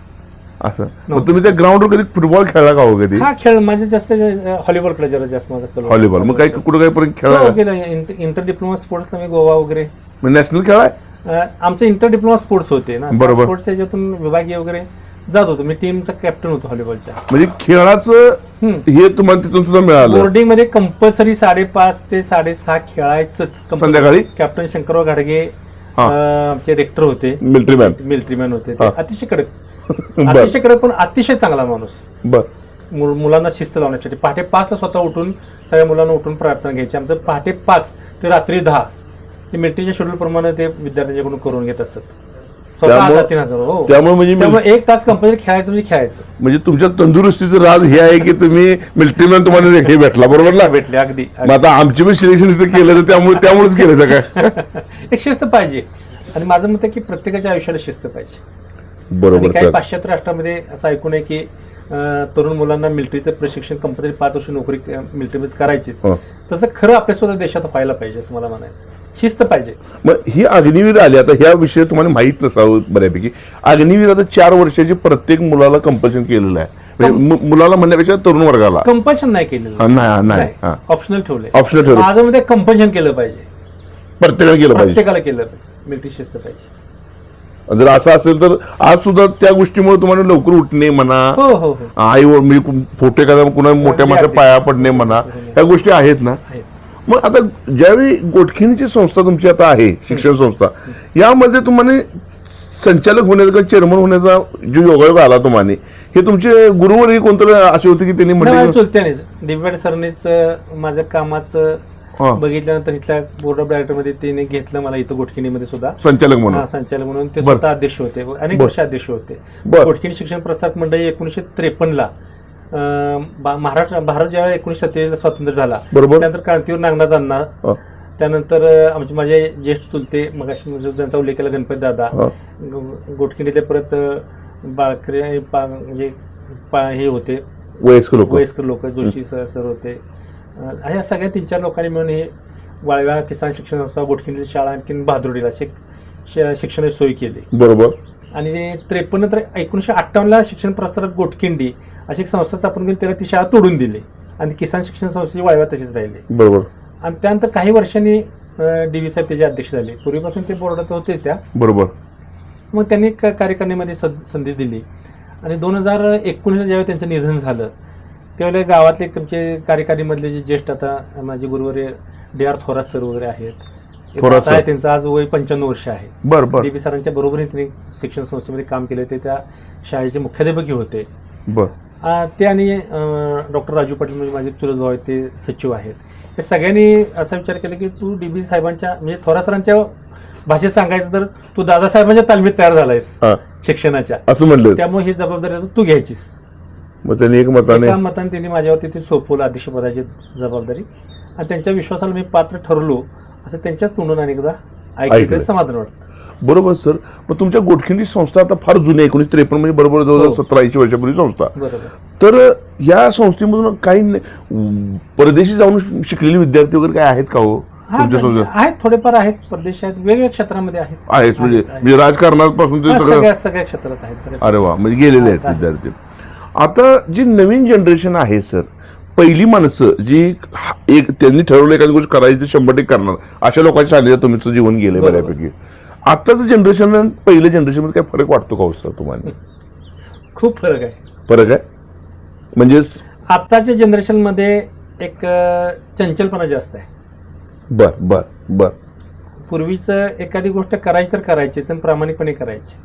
असं. मग तुम्ही त्या ग्राउंडवर कधी फुटबॉल खेळला का हो कधी? हा खेळ माझे जास्त व्हॉलीबॉलकडे जरा जास्त माझा कल होता. व्हॉलीबॉल. मग काही कुठं काही पर्यंत खेळला हो, का? गेलं इंटर डिप्लोमा स्पोर्ट्सला मी गोवा वगैरे. नॅशनल खेळाय? आमचे इंटर डिप्लोमा स्पोर्ट्स होते ना, बरोबर. स्पोर्ट्सच्या याच्यातून विभागीय वगैरे जात होतो. मी टीमचा कॅप्टन होतो व्हॉलीबॉलच्या. म्हणजे खेळाचं हे तुम्हाला तिथून सुद्धा मिळालं? बोर्डिंग मध्ये कंपल्सरी 5:30 ते 6:30 खेळायचंच. संध्याकाळी? कॅप्टन शंकरराव घाडगे हा. आमचे रेक्टर होते, मिलिटरी मॅन होते. ते हा. अतिशय कडक, बर. अतिशय कडक, पण अतिशय चांगला माणूस. बर. मुलांना शिस्त लावण्यासाठी पहाटे 5 ला स्वतः उठून सगळ्या मुलांना उठून प्रार्थना घ्यायची. आमचं पहाटे 5 ते रात्री 10 हे मिलिटरीच्या शेड्यूल प्रमाणे ते विद्यार्थ्यांच्याकडून करून घेत असत. स्वतः 3,000 हो. त्यामुळे म्हणजे त्यामुळे 1 तास कंपल्सरी खेळायचं म्हणजे खेळायचं. म्हणजे तुमच्या तंदुरुस्तीचं राज हे आहे की तुम्ही मिलिटरीमॅन तुम्हाला हे भेटला, बरोबर ना? भेटले अगदी. मग आता आमची पण सिलेक्शन इथं केलं तर त्यामुळेच केलं काय? एक शिस्त पाहिजे. आणि माझं मत आहे की प्रत्येकाच्या आयुष्याला शिस्त पाहिजे. बरोबर. काही पाश्चात्य राष्ट्रामध्ये असं ऐकून आहे की तरुण मुलांना मिलिटरीचं प्रशिक्षण कंपल्सरी 5 वर्ष नोकरी मिलिटरीमध्ये करायचीच. तसं खरं आपल्या स्वतः देशात व्हायला पाहिजे असं मला म्हणायचं. शिस्त पाहिजे. मग ही अग्निवीर आली, आता ह्या विषय तुम्हाला माहित नसावं बऱ्यापैकी. अग्निवीर आता 4 वर्षाची प्रत्येक मुलाला कंपल्शन केलेलं आहे, म्हणजे मुलाला म्हणण्यापेक्षा तरुण वर्गाला कंपल्शन नाही केलेलं. नाही, ऑप्शनल ठेवलंय. ऑप्शनल ठेवलं. माझं मध्ये कंपल्शन केलं पाहिजे. प्रत्येकाला केलं पाहिजे. प्रत्येकाला केलं पाहिजे. मिलिटरी शिस्त पाहिजे. जर असं असेल तर आज सुद्धा त्या गोष्टीमुळे तुम्हाला लवकर उठणे म्हणा, हो, आई मी फोटो एखाद्या कुणा मोठ्या मोठ्या पाया पडणे म्हणा, ह्या गोष्टी आहेत ना. मग आता ज्यावेळी गोटखिनीची संस्था तुमची आता आहे, शिक्षण संस्था, यामध्ये तुम्हाला संचालक होण्याचा किंवा चेअरमन होण्याचा जो योगायोग आला तुम्हाला, हे तुमचे गुरुवरही कोणतरी असे होते की त्यांनी म्हणजे चुलत्यानेच डीबी सरनेच माझ्या कामाचं बघितल्यानंतर इथल्या बोर्ड ऑफ डायरेक्टर मध्ये त्यांनी घेतलं मला इथं गोटखिनीमध्ये सुद्धा संचालक म्हणून. संचालक म्हणून ते स्वतः अध्यक्ष होते. अनेक वर्ष अध्यक्ष होते. गोटखिनी शिक्षण प्रसारक मंडळी 1953 भारत ज्यावेळेला 1947 स्वातंत्र्य झाला, त्यानंतर क्रांतीवीर नागनाथ अण्णा, त्यानंतर आमचे माझे ज्येष्ठ चुलते मगाशी ज्यांचा उल्लेख केला गणपती दादा, गोटखिनीतले परत बाळकरे म्हणजे हे होते वयस्कर लोक, जोशी सर होते. अशा सगळ्या 3-4 लोकांनी मिळून हे वाळव्या किसान शिक्षण संस्था, गोटखिंडी शाळा, आणखी भादरोडीला शिक्षणाची सोय केली. बरोबर. आणि 1958 शिक्षण प्रसारक गोटखिंडी अशी एक संस्था स्थापन केली. त्याला ती शाळा तोडून दिली आणि किसान शिक्षण संस्थेची वाळव्या तशीच राहिली. बरोबर. आणि त्यानंतर काही वर्षांनी DV साहेब त्याचे अध्यक्ष झाले. पूर्वीपासून ते बोर्डात होते त्या. बरोबर. मग त्यांनी कार्यकारिणीमध्ये संधी दिली. आणि 2019 ज्यावेळी त्यांचं निधन झालं त्यावेळेला गावातले तुमचे कार्यकारिणीमधले जे ज्येष्ठ आता माझे गुरुवर DR थोरात सर वगैरे आहेत. त्यांचं आज वय 95 वर्ष आहे. DB सरांच्या बरोबरीने त्यांनी शिक्षण संस्थेमध्ये काम केले. ते त्या शाळेचे मुख्याध्यापक होते. ते आणि डॉक्टर राजू पाटील म्हणजे माझे चुलत भाऊ आहेत, ते सचिव आहेत. हे सगळ्यांनी असा विचार केला की तू DB साहेबांच्या म्हणजे थोरात सरांच्या भाषेत सांगायचं तर तू दादासाहेबांच्या तालमीत तयार झालायस शिक्षणाच्या, असं म्हणलं. त्यामुळे ही जबाबदारी तू घ्यायचीस. मग त्यांनी एका मताने त्यांनी माझ्यावरती ते सोपवलं अध्यक्षपदाची जबाबदारी. आणि त्यांच्या विश्वासाला मी पात्र ठरलो असं त्यांच्याच तोंडून अनेकदा ऐकलं, समाधान वाटतं. बरोबर सर. मग तुमच्या गोटखिंडी संस्था आता फार जुनी, 1953 म्हणजे बरोबर जवळजवळ 70-80 वर्षापूर्वी संस्था. तर या संस्थेमधून काही परदेशी जाऊन शिकलेले विद्यार्थी वगैरे काय आहेत का हो? आहेत, थोडेफार आहेत. परदेशी आहेत, वेगवेगळ्या क्षेत्रामध्ये आहेत. म्हणजे राजकारणापासून सगळ्या क्षेत्रात आहेत. अरे वा, म्हणजे गेलेले आहेत विद्यार्थी. आता जी नवीन जनरेशन आहे सर, पहिली माणसं जी त्यांनी ठरवलं एखादी गोष्ट करायची 100% करणार, अशा लोकांच्या सानिध्यात तुमचं जीवन गेलंय बऱ्यापैकी. आताचं जनरेशन आणि पहिल्या जनरेशन मध्ये काय फरक वाटतो का हो सर तुम्हाला? खूप फरक आहे. फरक आहे म्हणजे आताच्या जनरेशन मध्ये एक चंचलपणा जास्त आहे. बर. पूर्वीच एखादी गोष्ट करायची तर करायचीच आणि प्रामाणिकपणे करायची.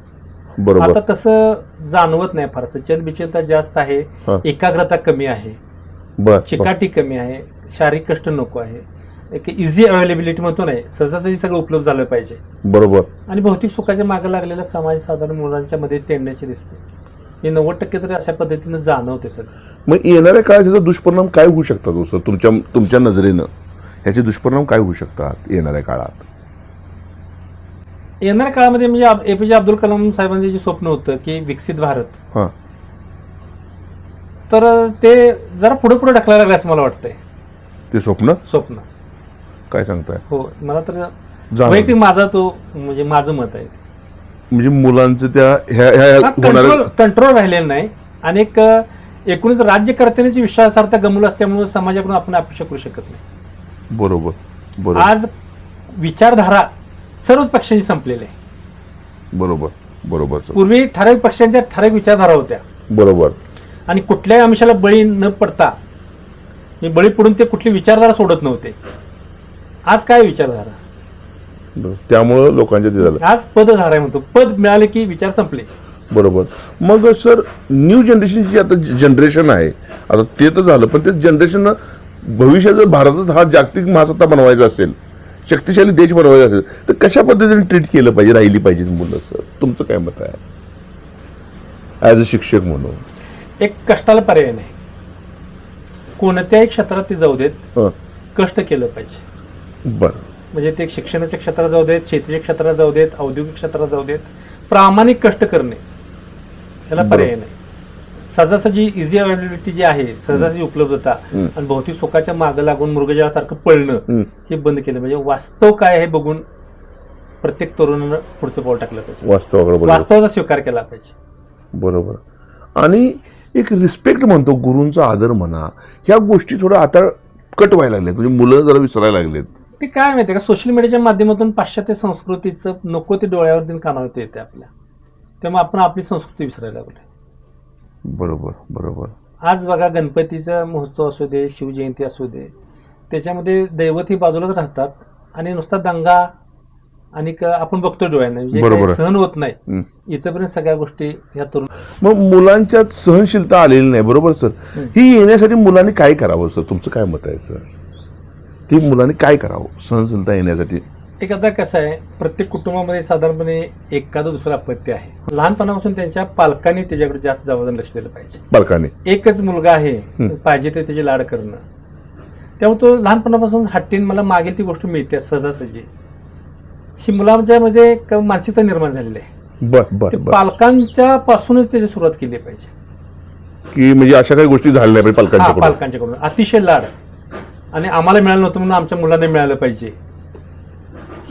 बरोबर. आता तसं जाणवत नाही फारसं. चलबिचलता जास्त आहे, एकाग्रता कमी आहे, चिकाटी कमी आहे, शारीरिक कष्ट नको आहे, एक इझी अवेलेबिलिटी म्हणतो नाही, सहजासहजी सगळं उपलब्ध झालं पाहिजे. बरोबर. आणि भौतिक सुखाच्या मागे लागलेला समाज साधारण मुलांच्या मध्ये टेंडन्सी दिसते. हे 90% तरी अशा पद्धतीनं जाणवते सगळं. मग येणाऱ्या काळात त्याचा दुष्परिणाम काय होऊ शकतात सर तुमच्या नजरेनं? ह्याचे दुष्परिणाम काय होऊ शकतात येणाऱ्या काळात? येणाऱ्या काळामध्ये म्हणजे APJ अब्दुल कलाम साहेबांचं जे स्वप्न होतं की विकसित भारत, तर ते जरा पुढे ढकलायला लागलं असं मला वाटतंय. ते स्वप्न काय सांगताय? हो, मला तर वैयक्तिक माझं मत आहे. म्हणजे मुलांचं त्या कंट्रोल राहिलेलं नाही. आणि एकूणच राज्यकर्त्यांची विश्वासार्हता गमवलं असल्यामुळे समाजाकडून आपण अपेक्षा करू शकत नाही. बरोबर. आज विचारधारा सर्वच पक्षांची संपलेली आहे. बरोबर. पूर्वी ठराविक पक्षांच्या ठराविक विचारधारा होत्या. बरोबर. आणि कुठल्याही आमिषाला बळी न पडता बळी पडून ते कुठली विचारधारा सोडत नव्हते. आज काय विचारधारा? त्यामुळं लोकांच्या ते झालं. आज पदधारा म्हणतो, पद मिळाले की विचार संपले. बरोबर. मग सर न्यू जनरेशनची आता जनरेशन आहे, आता ते तर झालं, पण ते जनरेशन भविष्यात जर भारतात हा जागतिक महासत्ता बनवायचा असेल शक्तिशाली देश बनवायचा असेल तर कशा पद्धतीने ट्रीट केलं पाहिजे, राहिली पाहिजे मुलं सर? तुमचं काय मत आहे ॲज अ शिक्षक म्हणून? एक कष्टाला पर्याय नाही. कोणत्याही क्षेत्रात ते जाऊ देत, हं, कष्ट केलं पाहिजे. बरं. म्हणजे ते शिक्षणाच्या क्षेत्रात जाऊ देत, शेतीच्या क्षेत्रात जाऊ देत, औद्योगिक क्षेत्रात जाऊ देत, प्रामाणिक कष्ट करणे याला पर्याय नाही. सहजासहजी इझी अवेलेबिलिटी जी आहे, सहजासहजी उपलब्धता आणि भौतिक सुखाच्या मागं लागून मृगजळासारखं पळणं हे बंद केलं पाहिजे. वास्तव काय आहे बघून प्रत्येक तरुणानं पुढचं पाऊल टाकलं पाहिजे. वास्तवाचा स्वीकार केला पाहिजे. बरोबर. आणि एक रिस्पेक्ट म्हणतो, गुरूंचा आदर म्हणा, ह्या गोष्टी थोडं आता कट व्हायला लागल्यात, म्हणजे मुलं जरा विसरायला लागलेत. ते काय माहितीये का, सोशल मीडियाच्या माध्यमातून पाश्चात्य संस्कृतीचं नको ते डोळ्यावरती कानावरती येते आपल्या, त्यामुळे आपण आपली संस्कृती विसरायला लागलो. बरोबर बरोबर. आज बघा, गणपतीचा महोत्सव असू दे, शिवजयंती असू दे, त्याच्यामध्ये दैवत ही बाजूलाच राहतात आणि नुसता दंगा आणि आपण बघतो डोळ्यानं, म्हणजे सहन होत नाही. इथपर्यंत सगळ्या गोष्टी ह्या तरुण. मग मुलांच्यात सहनशीलता आलेली नाही. बरोबर सर. ही येण्यासाठी मुलांनी काय करावं सर? तुमचं काय मत आहे सर? ती मुलांनी काय करावं सहनशीलता येण्यासाठी? एक आता कसं आहे, प्रत्येक कुटुंबामध्ये साधारणपणे एखादं दुसरं अपत्य आहे. लहानपणापासून त्यांच्या पालकांनी त्याच्याकडे जास्त जबाबदार लक्ष दिलं पाहिजे. पालकांनी एकच मुलगा आहे, पाहिजे ते त्याची लाड करणं, त्यामुळे तो लहानपणापासून हट्टीन मला मागेल ती गोष्ट मिळते सहजासहजी, ही मुलांच्या मध्ये एक मानसिकता निर्माण झालेली आहे. पालकांच्या पासूनच त्याची सुरुवात केली पाहिजे, की म्हणजे अशा काही गोष्टी झाल्या नाही पालकांच्याकडून. अतिशय लाड आणि आम्हाला मिळालं नव्हतं म्हणून आमच्या मुलांना मिळालं पाहिजे,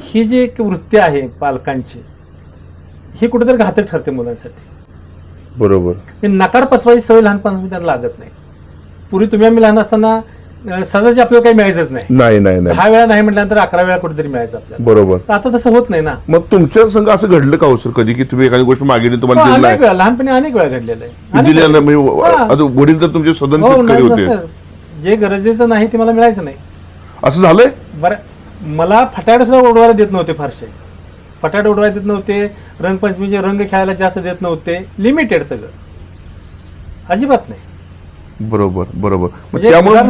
ही जी एक वृत्ती आहे पालकांची, ही कुठेतरी घातक ठरते मुलांसाठी. बरोबर. हे नकार पचवायची सवय लहानपणापासून त्यांना लागत नाही. पूर्वी तुम्ही आम्ही लहान असताना सहजाची आपल्याला काही मिळायचंच नाही. 10 वेळा नाही म्हटल्यानंतर 11 वेळा कुठेतरी मिळायचं आपल्याला. बरोबर. आता तसं होत नाही ना. मग तुमच्या संग असं घडलं का हो सर कधी, की तुम्ही एखादी गोष्ट मागितली तुम्हाला अनेक वेळा, लहानपणी अनेक वेळा घडलेलं आहे? वडील तर तुमचे सदन होते, जे गरजेचं नाही ते मला मिळायचं नाही. असं झालंय? बरं, मला फटाकडे सुद्धा उडवायला देत नव्हते फारसे. फटाकडे उडवायला देत नव्हते, रंगपंचमीचे रंग खेळायला जास्त देत नव्हते, लिमिटेड सगळं, अजिबात नाही. बरोबर बरोबर. त्यामुळे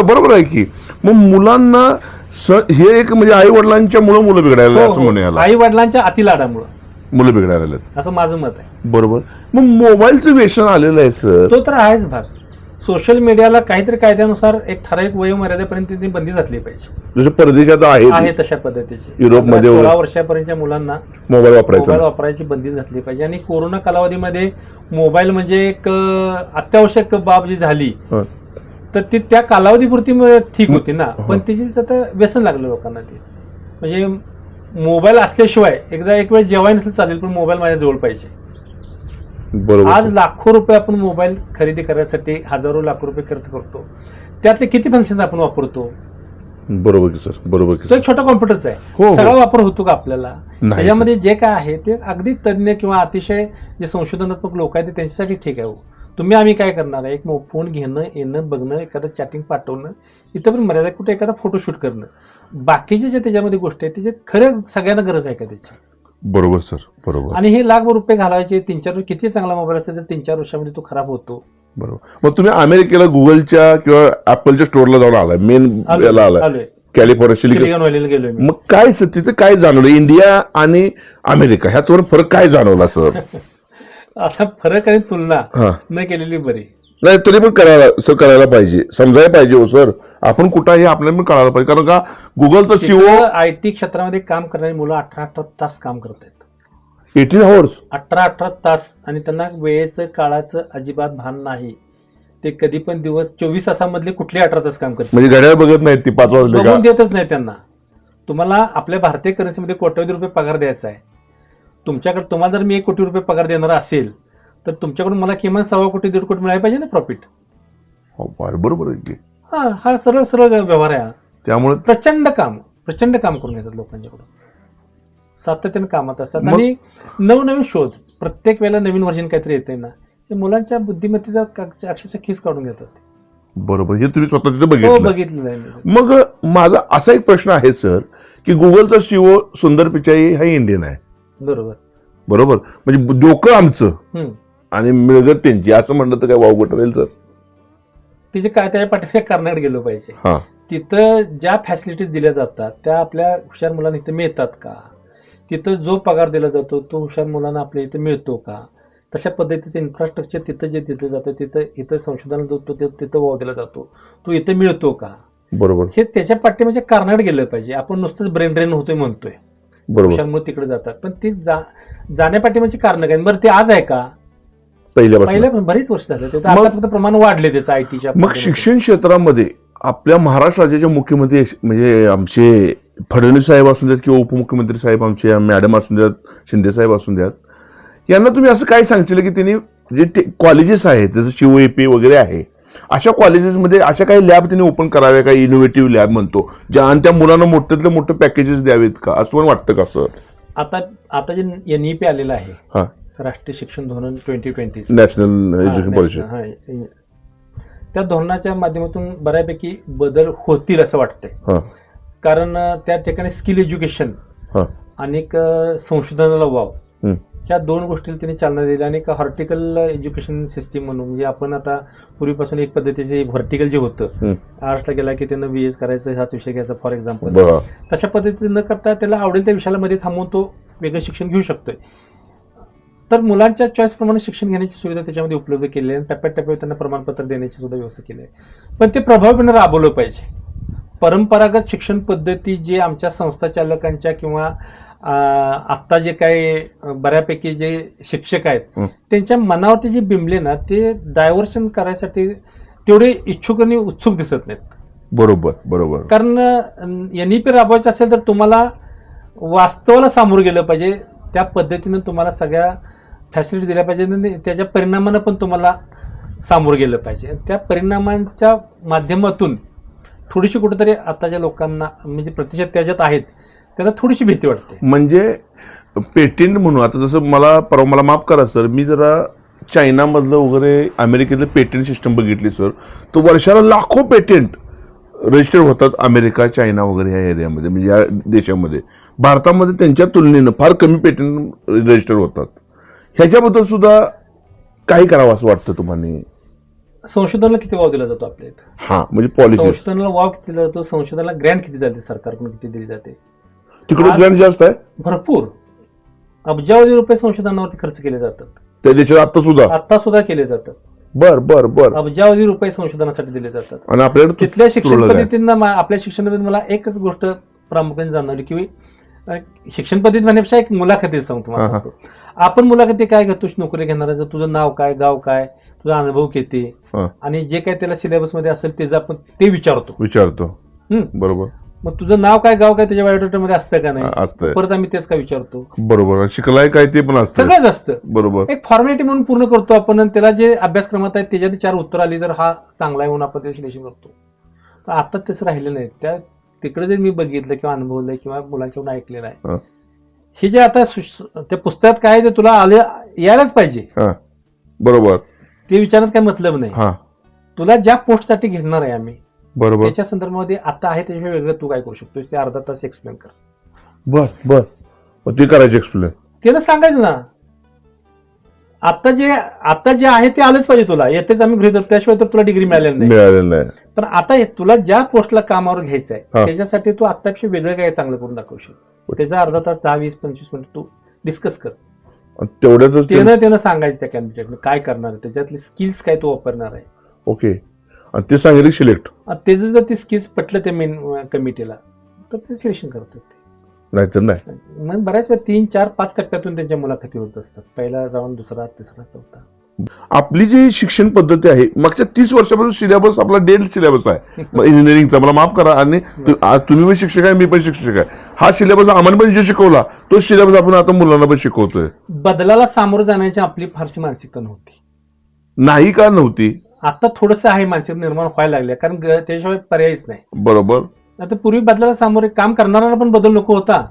बरोबर आहे की मग मुलांना हे एक म्हणजे आई वडिलांच्या मुलं बिघडायला, असं म्हणूया, आई वडिलांच्या अतिलाडामुळे मुलं बिघडायला लागलेत, असं माझं मत आहे. बरोबर. मग मोबाईलचं व्यसन आलेलं आहे सर. तो तर आहेच भाग. सोशल मीडियाला काहीतरी कायद्यानुसार एक ठराविक वयोमर्यादेपर्यंत ती बंदी घातली पाहिजे, जसं परदेशात आहे तशा पद्धतीची. युरोपमध्ये 16 वर्षापर्यंतच्या मुलांना मोबाईल वापरायची बंदीच घातली पाहिजे. आणि कोरोना कालावधीमध्ये मोबाईल म्हणजे एक अत्यावश्यक बाब जी झाली, तर ती त्या कालावधीपुरती ठीक होती ना, पण त्याची आता व्यसन लागलं लोकांना. ते म्हणजे मोबाईल असल्याशिवाय एक वेळ जेवाय नसेल चालेल, पण मोबाईल माझ्या जवळ पाहिजे. आज लाखो रुपये आपण मोबाईल खरेदी करण्यासाठी हजारो लाखो रुपये खर्च करतो, त्यातले किती फंक्शन आपण वापरतो? बरोबर की सर, बरोबर की. तो एक छोटा कॉम्प्युटरचा आहे, सगळा वापर होतो का आपल्याला? त्याच्यामध्ये जे काय आहे ते अगदी तज्ञ किंवा अतिशय जे संशोधनात्मक लोक आहेत त्यांच्यासाठी ठीक आहे. तुम्ही आम्ही काय करणार आहे, एक फोन घेणं, येणं, बघणं, एखादं चॅटिंग पाठवणं, इथं पण मर्यादा, कुठे एखादा फोटोशूट करणं, बाकीचे जे त्याच्यामध्ये गोष्टी आहेत त्याच्यात खरं सगळ्यांना गरज आहे का त्याची? बरोबर सर, बरोबर. आणि हे लाखभर रुपये घालायचे, 3-4 किती चांगला मोबाईल असेल तर 3-4 वर्षामध्ये तो खराब होतो. बरोबर. मग तुम्ही अमेरिकेला गुगलच्या किंवा ऍपलच्या स्टोअरला जाऊन आलाय, मेन याला आलाय, कॅलिफोर्निया, सिलिकॉन व्हॅलीला गेलोय. मग काय सर तिथे काय जाणवलं, इंडिया आणि अमेरिका ह्यात फरक काय जाणवला सर? आता फरक आणि तुलना न केलेली बरी. नाही तरी पण करायला पाहिजे, समजायला पाहिजे हो सर. आपण कुठं हे आपल्याला पण कळायला पाहिजे, कारण का गुगलचा सीओ आयटी क्षेत्रामध्ये काम करणारी मुलं 18 तास काम करत आहेत. 18 आवर्स, 18 तास. आणि त्यांना वेळेचं काळाचं अजिबात भान नाही. ते कधी पण दिवस 24 तासामधले कुठले 18 तास काम करतात, म्हणजे घड्याळ बघत नाहीत, ती 5 वाजले बघून देतच नाही त्यांना. तुम्हाला आपल्या भारतीय करन्सीमध्ये कोट्यवधी रुपये पगार द्यायचा आहे. तुमच्याकडे तुम्हाला जर मी 1 कोटी रुपये पगार देणार असेल तर तुमच्याकडून मला किमान 1.25 कोटी 1.5 कोटी मिळायला पाहिजे ना प्रॉफिट. बरोबर आहे की. हा सरळ व्यवहार आहे. त्यामुळे प्रचंड काम करून घेतात लोकांच्याकडून, सातत्याने कामात असतात. आणि नवनवीन शोध, प्रत्येक वेळेला नवीन व्हर्जन काहीतरी येते ना, ते मुलांच्या बुद्धिमत्तेचा अक्षरशः खीस काढून घेतात. बरोबर, हे तुम्ही स्वतः तिथे बघितलं आहे. मग माझा असा एक प्रश्न आहे सर, की गुगलचा सीओ सुंदर पिचाई हा इंडियन आहे. बरोबर. म्हणजे डोकं आमचं आणि मिळगत त्यांची, असं म्हणलं तर काय वावगट राहील सर? तिचे काय त्या पाठीमागे कर्नाटक गेलो पाहिजे. तिथं ज्या फॅसिलिटीज दिल्या जातात त्या आपल्या हुशार मुलांना इथं मिळतात का, तिथं जो पगार दिला जातो तो हुशार मुलांना आपल्या इथं मिळतो का, तशा पद्धतीचं इन्फ्रास्ट्रक्चर तिथं जे दिलं जातं तिथं इथं संशोधनाला जो तिथं वाव दिला जातो तो इथं मिळतो का, बरोबर हे त्याच्या पाठीमागे कारणाकडे गेलं पाहिजे. आपण नुसतंच ब्रेन ड्रेन होतोय म्हणतोय, बरोबर हुशारमुळे तिकडे जातात, पण ती जाण्यापाठीमागची कारण काय? बरं ते आज आहे का? पहिल्यापासून. पहिल्या बरीच वर्ष झालं ते आता फक्त प्रमाण वाढले त्याचं आयटीच्या. मग शिक्षण क्षेत्रामध्ये आपल्या महाराष्ट्र राज्याचे मुख्यमंत्री म्हणजे आमचे फडणवीस साहेब असून द्यात किंवा उपमुख्यमंत्री साहेब आमचे मॅडम असून द्यात, शिंदे साहेब असून द्यात, यांना तुम्ही असं काय सांगशील की त्यांनी जे कॉलेजेस आहेत जसं शिवएपी वगैरे आहे अशा कॉलेजेसमध्ये अशा काही लॅब त्यांनी ओपन कराव्या, काही इनोव्हेटिव्ह लॅब म्हणतो ज्या, आणि त्या मुलांना मोठ्यातले मोठे पॅकेजेस द्यावेत का, असं पण वाटतं का सर? आता जे NEP आलेलं आहे, हा, राष्ट्रीय शिक्षण धोरण 2020, नॅशनल एज्युकेशन पॉलिसी, त्या धोरणाच्या माध्यमातून बऱ्यापैकी बदल होतील असं वाटतंय. हा, कारण त्या ठिकाणी स्किल एज्युकेशन हा, आणि संशोधनाला वाव, हम्म, ह्या दोन गोष्टीला त्यांनी चालना दिली. आणि हॉर्टिकल एज्युकेशन सिस्टीम म्हणून, म्हणजे आपण आता पूर्वीपासून एक पद्धतीचे व्हर्टिकल जे होतं, आर्ट्सला गेला की त्यांना BS करायचं, हाच विषय घ्यायचा फॉर एक्झाम्पल, बरं, तशा पद्धतीने न करता त्याला आवडेल त्या विषयाला मध्ये थांबवून तो वेगळं शिक्षण घेऊ शकतोय. तर मुलांच्या चॉईस प्रमाणे शिक्षण घेण्याची सुविधा त्याच्यामध्ये उपलब्ध केली आहे. टप्प्याटप्प्यावर त्यांना प्रमाणपत्र देण्याची सुद्धा व्यवस्था केली आहे. पण ते प्रभावीपणे राबवलं पाहिजे. परंपरागत शिक्षण पद्धती जे आमच्या संस्था चालकांच्या किंवा आत्ता जे काही बऱ्यापैकी जे शिक्षक आहेत त्यांच्या मनावरती जे बिंबले ना, ते डायव्हर्शन करायसाठी तेवढे इच्छुक आणि उत्सुक दिसत नाहीत. बरोबर बरोबर. कारण NEP राबवायचं असेल तर तुम्हाला वास्तवाला सामोरं गेलं पाहिजे, त्या पद्धतीनं तुम्हाला सगळ्या फॅसिलिटी दिल्या पाहिजे आणि त्याच्या परिणामानं पण तुम्हाला सामोरं गेलं पाहिजे. त्या परिणामांच्या माध्यमातून थोडीशी कुठेतरी आताच्या लोकांना म्हणजे प्रतिशत त्याच्यात आहेत त्यांना थोडीशी भीती वाटते. म्हणजे पेटेंट म्हणून आता जसं मला माफ करा सर, मी जरा चायनामधलं वगैरे अमेरिकेतलं पेटेंट सिस्टम बघितली सर, तर वर्षाला लाखो पेटेंट रजिस्टर होतात अमेरिका, चायना वगैरे या एरियामध्ये, म्हणजे या देशामध्ये. भारतामध्ये त्यांच्या तुलनेनं फार कमी पेटेंट रजिस्टर होतात. ह्याच्याबद्दल सुद्धा काही करावं असं वाटतं तुम्हाला? संशोधनाला किती वाव दिला जातो आपल्या इथं? हा, म्हणजे पॉलिसी. संशोधनाला वाव किती दिला जातो, संशोधनाला ग्रँट किती जाते, सरकारकडून किती दिली जाते? तिकडे ग्रँट जास्त आहे, भरपूर अब्जावधी रुपये संशोधनावरती खर्च केले जातात. त्या देशात आता सुद्धा केले जातात. बर बर बर. अब्जावधी रुपये संशोधनासाठी दिले जातात. आणि आपल्याकडे तिथल्या शिक्षण पद्धतींना, आपल्या शिक्षण पद्धतीत मला एकच गोष्ट प्रामुख्याने जाणवली की शिक्षण पद्धती म्हणण्यापेक्षा एक मुलाखती सांगतो मला. आपण मुलाखती काय घेतो नोकरी घेणार, तुझं नाव काय, गाव काय, तुझा अनुभव किती, आणि जे काय त्याला सिलेबस मध्ये असेल ते आपण ते विचारतो. बरोबर. मग तुझं नाव काय, गाव काय तुझ्या बायोडेटामध्ये असतं का नाही, असतं. परत आम्ही तेच काय विचारतो. बरोबर. शिकलाय काय ते पण असतं, सगळंच असतं. बरोबर. एक फॉर्मॅलिटी म्हणून पूर्ण करतो आपण, आणि त्याला जे अभ्यासक्रमात आहेत त्याच्यात 4 उत्तर आली तर हा चांगला आहे म्हणून आपण ते सिलेक्शन करतो. तर आता तसं राहिलं नाही. त्या तिकडे जे मी बघितलं किंवा अनुभवलंय किंवा मुलांकडून ऐकलेलं आहे, हे जे आता त्या पुस्तकात काय ते तुला यायलाच पाहिजे. बरोबर. ते विचारण्यात काय मतलब नाही. तुला ज्या पोस्टसाठी घेणार आहे आम्ही, बरोबर, त्याच्या संदर्भामध्ये आता आहे त्याशिवाय वेगळं तू काय करू शकतोस ते अर्धा तास एक्सप्लेन कर. बर बर. ते करायचं एक्सप्लेन, त्यानं सांगायचं ना. आता जे आहे ते आलंच पाहिजे तुला. येतेच आम्ही गृहीत धरतो, त्याशिवाय तर तुला डिग्री मिळालेली नाही. पण आता तुला ज्या पोस्टला कामावर घ्यायचं आहे त्याच्यासाठी तू आतापेक्षा वेगळं काय चांगलं करून दाखवू शकतो. त्याचा अर्धा तास 10, 20, 25 मिनिट तू डिस्कस कर. तेवढ्यातच त्यानं सांगायचं त्या कॅन्डिडेटने काय करणार आहे, त्याच्यातले स्किल्स काय तू वापरणार आहे. ओके. आणि ते सांगितलं सिलेक्ट. त्याचं जर ते स्किल्स पटलं ते मेन कमिटीला तर ते सिलेक्शन करतात. नाहीतर नाही. मग बऱ्याच वेळा 3, 4, 5 टप्प्यातून त्यांच्या मुलाखती होत असतात. पहिला राऊंड, दुसरा, तिसरा, चौथा. आपली जी शिक्षण पद्धती आहे मागच्या 30 वर्षापासून सिलेबस आपला डेड सिलेबस आहे इंजिनिअरिंगचा. मला माफ करा, आणि आज तुम्ही पण शिक्षक आहे, मी पण शिक्षक आहे. हा सिलेबस आम्हाला पण जे शिकवला तो सिलेबस आपण आता मुलांना पण शिकवतोय. बदलाला सामोरं जाण्याची आपली फारशी मानसिकता नव्हती. नाही का नव्हती? आता थोडंसं आहे, मानसिकता निर्माण व्हायला लागल्या, कारण त्याशिवाय पर्यायच नाही. बरोबर. आता पूर्वी बदलाला सामोरे काम करणारा पण बदल नको होता.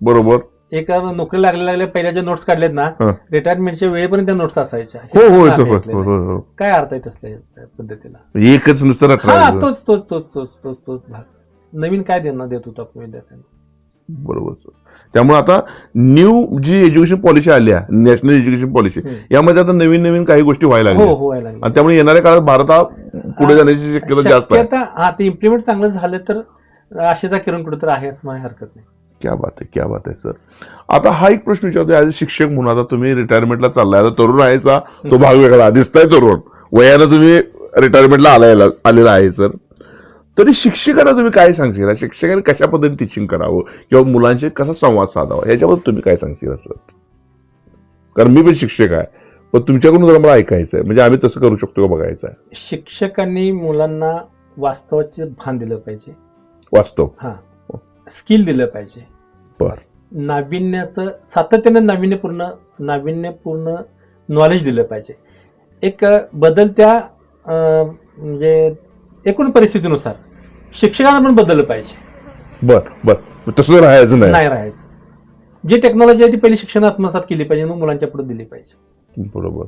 बरोबर. एक नोकरी लागल्या पहिल्या ज्या नोट्स काढल्यात ना, रिटायरमेंटच्या वेळेपर्यंत त्या नोट्स असायच्या. हो. काय अर्थ आहे तसल्या पद्धतीला? एकच नुसतं तोच भाग. नवीन काय देत होतो आपण विद्यार्थ्यांना? बरोबर सर. त्यामुळे आता न्यू जी एज्युकेशन पॉलिसी आली आहे, नॅशनल एज्युकेशन पॉलिसी, यामध्ये आता नवीन नवीन काही गोष्टी व्हायला हो लागल्या व्हायला लागले. आणि त्यामुळे येणाऱ्या काळात भारत हा पुढे जाण्याची शक्यता जास्त आहे. हा ते इम्प्लिमेंट चांगलं झालं तर आशेचा किरण कुठे तर आहे असं मला हरकत नाही. क्या बात आहे सर. आता हा एक प्रश्न विचारतो, ऍज अ शिक्षक म्हणून आता तुम्ही रिटायरमेंटला चाललाय, आता तरुण आहेचा तो भाग वेगळा, दिसताय तरुण वयानं तुम्ही रिटायरमेंटला आलेला आहे सर. तरी शिक्षकांना तुम्ही काय सांगशील, शिक्षकांनी कशा पद्धतीने टीचिंग करावं किंवा मुलांशी कसा संवाद साधावा याच्याबद्दल तुम्ही काय सांगशील सर? कारण मी पण शिक्षक आहे, पण तुमच्याकडून जरा मला ऐकायचं आहे, म्हणजे आम्ही तसं करू शकतो का बघायचं आहे. शिक्षकांनी मुलांना वास्तवाचे भान दिलं पाहिजे, वास्तव हा स्किल दिलं पाहिजे, बर नाविन्याचं सातत्यानं नाविन्यपूर्ण नॉलेज दिलं पाहिजे. एक बदलत्या म्हणजे एकूण परिस्थितीनुसार शिक्षकांना पण बदललं पाहिजे. बर तसं राहायचं नाही राहायचं. जी टेक्नॉलॉजी आहे ती पहिली शिक्षण आत्मसात केली पाहिजे, मग मुलांच्या पुढे दिली पाहिजे. बरोबर.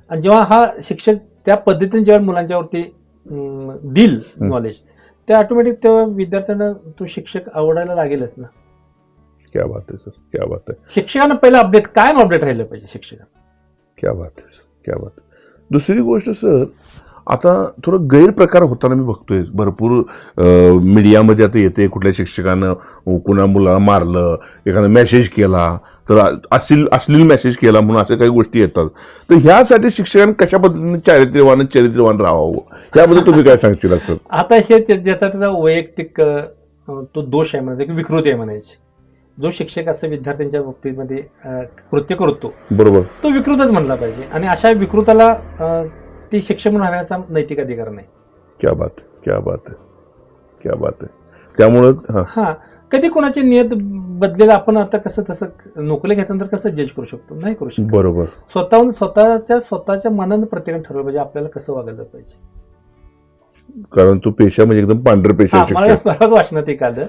आणि जेव्हा हा शिक्षक त्या पद्धतीने जेव्हा मुलांच्यावरती देईल नॉलेज, ते ऑटोमॅटिक तेव्हा विद्यार्थ्यांना तो शिक्षक आवडायला लागेलच ना. क्या बात आहे सर, क्या बात आहे. शिक्षकांना पहिलं अपडेट कायम अपडेट राहिलं पाहिजे शिक्षकांना. क्या बात आहे सर, क्या बात आहे. दुसरी गोष्ट सर, आता थोडं गैरप्रकार होताना मी बघतोय भरपूर मीडियामध्ये आता येते, कुठल्या शिक्षकानं कुणा मुलाला मारलं, एखादा मेसेज केला तर अश्लील मेसेज केला म्हणून अशा काही गोष्टी येतात. तर ह्यासाठी शिक्षकांनी कशा पद्धतीने चरित्रवान राहावं याबद्दल तुम्ही काय सांगशील असं? आता हे ज्याचा त्याचा वैयक्तिक तो दोष आहे म्हणायचा, की विकृती आहे म्हणायची. जो शिक्षक असं विद्यार्थ्यांच्या बाबतीमध्ये कृत्य करतो बरोबर, तो विकृतच म्हणला पाहिजे, आणि अशा विकृताला ती शिक्षक म्हणून राहण्याचा नैतिक अधिकार नाही. क्या बात आहे. त्यामुळं हा कधी कोणाची नियत बदलेला आपण आता कसं तसं नोकरी घेतल्यानंतर कसं जज करू शकतो? नाही करू शकतो. बरोबर. स्वतःहून स्वतःच्या मनानं प्रत्येकाने ठरवलं पाहिजे आपल्याला कसं वागायला पाहिजे. कारण तो पेशा म्हणजे एकदम पांढर पेशा मला बरंच वाचनात एक आलं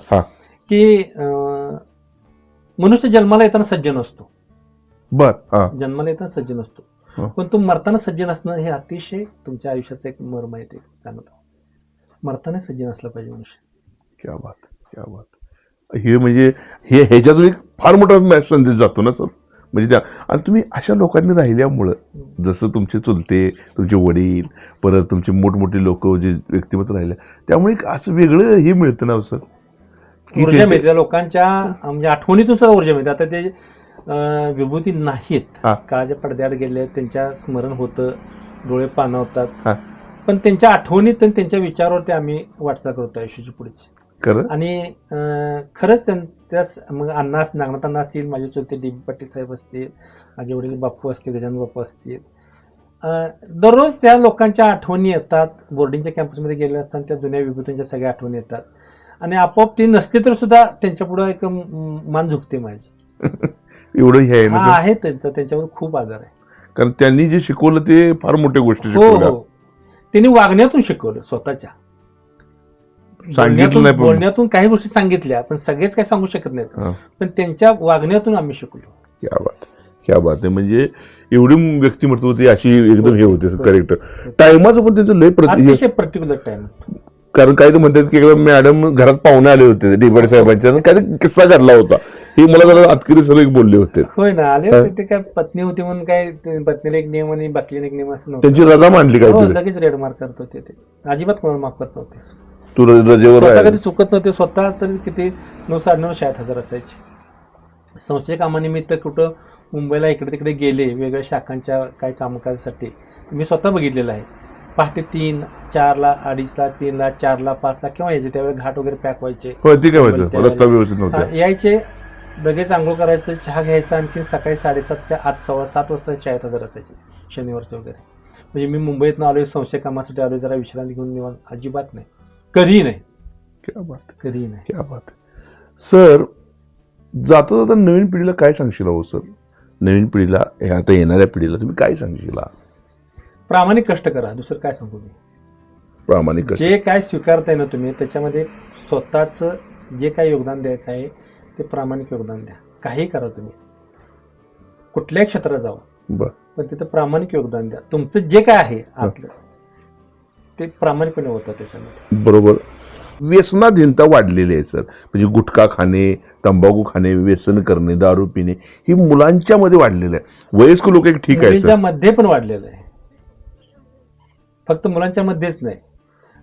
की मनुष्य जन्माला येताना सज्जन असतो. जन्माला येताना सज्जन असतो, पण तो मरताना सज्जन असणं हे अतिशय तुमच्या आयुष्याचं एक मर्म आहे. ते चांगलं मरताना सज्जन असलं पाहिजे मनुष्य. क्या बात. हे म्हणजे ह्याच्यातून एक फार मोठा संदेश जातो ना सर. म्हणजे त्या आणि तुम्ही अशा लोकांनी राहिल्यामुळं, जसं तुमचे चुलते, तुमचे वडील, परत तुमचे मोठमोठे लोक जे व्यक्तिमत्व राहिले, त्यामुळे एक असं वेगळं हे मिळतं ना सर, ऊर्जा मिळते लोकांच्या, म्हणजे आठवणीतून सुद्धा ऊर्जा मिळते. आता ते विभूती नाहीत, काळाच्या पडद्याआड गेले, त्यांच्या स्मरण होतं, डोळे पाणावतात, पण त्यांच्या आठवणीत आणि त्यांच्या विचारावरती आम्ही वाटचाल करतो आयुष्याची पुढची. आणि खरंच त्यांच्या मग नागनाथ अण्णा असतील, माझे चुलते डी पाटील साहेब असतील, माझे वडील बापू असतील, गजानन बापू असतील, दररोज त्या लोकांच्या आठवणी येतात. बोर्डिंगच्या कॅम्पसमध्ये गेले असताना त्या जुन्या विभूतींच्या सगळ्या आठवणी येतात, आणि आपोआप ती नसते तर सुद्धा त्यांच्या पुढे एक मान झुकते माझी. एवढं हे आहे त्यांच्यावर खूप आदर आहे. कारण त्यांनी जे शिकवलं ते फार मोठ्या गोष्टी शिकवल्या. त्यांनी वागण्यातून शिकवलं, स्वतःच्या बोलण्यातून काही गोष्टी सांगितल्या, पण सगळेच काही सांगू शकत नाहीत, पण त्यांच्या वागण्यातून आम्ही शिकलो. क्या बात आहे. म्हणजे एवढी व्यक्तिमत्व होती, अशी एकदम हे होते करेक्ट. टायमाचं पण त्यांचं लय अतिशय पर्टिक्युलर टाइम. कारण काही तर म्हणतात की मॅडम घरात पाहुणे आले होते डी साहेबांच्या, काय किस्सा घडला होता, हे मला जरा आतकरी सर एक बोलले होते. होय ना, आले होते. ते काय पत्नी होती म्हणून काय पत्नीला एक नियम आणि बाकीला एक नियम असं नव्हतं. त्यांची रजा मांडली काय, लगेच रेड मार्क करत होते. ते अजिबात कोणाला माफ करत नव्हते. तू रजेवर कधी चुकत नव्हते. स्वतः तरी किती 9,960,000 असायचे. संस्थेच्या कामानिमित्त कुठं मुंबईला इकडे तिकडे गेले वेगवेगळ्या शाखांच्या काय कामकाजासाठी, मी स्वतः बघितलेलं आहे. पहाटे 3, 4ला, 2:30ला, 3ला, 4ला, 5ला किंवा यायचे, त्यावेळेस घाट वगैरे पॅक व्हायचे. रस्ता व्यवस्थित नव्हता. यायचे, लगेच आंघोळ करायचं, चहा घ्यायचा, आणखी सकाळी 7:30च्या आत 7:15 वाजता शाळेत हजर असायचे शनिवारचे वगैरे. म्हणजे मी मुंबईत आलोय, संशय कामासाठी आलोय, जरा विश्रांती घेऊन निवांत, अजिबात नाही, कधीही नाही. कधीही नाही. क्या बात. सर, जाता जाता नवीन पिढीला काय सांगशील हो सर? नवीन पिढीला, आता येणाऱ्या पिढीला तुम्ही काय सांगशील? प्रामाणिक कष्ट करा, दुसरं काय सांगू मी. प्रामाणिक जे काय स्वीकारताय ना तुम्ही, त्याच्यामध्ये स्वतःच जे काय योगदान द्यायचं आहे ते प्रामाणिक योगदान द्या. काही करा तुम्ही, कुठल्याही क्षेत्रात जावा, पण तिथं प्रामाणिक योगदान द्या. तुमचं जे काय आहे आतलं ते प्रामाणिकपणे होतं त्याच्यामध्ये. बरोबर. व्यसनाधीनता वाढलेली आहे सर. म्हणजे गुटखा खाणे, तंबाखू खाणे, व्यसन करणे, दारू पिणे ही मुलांच्या मध्ये वाढलेलं आहे. वयस्क लोक एक ठीक आहे मुलींच्या सर. मध्ये पण वाढलेलं आहे, फक्त मुलांच्या मध्येच नाही.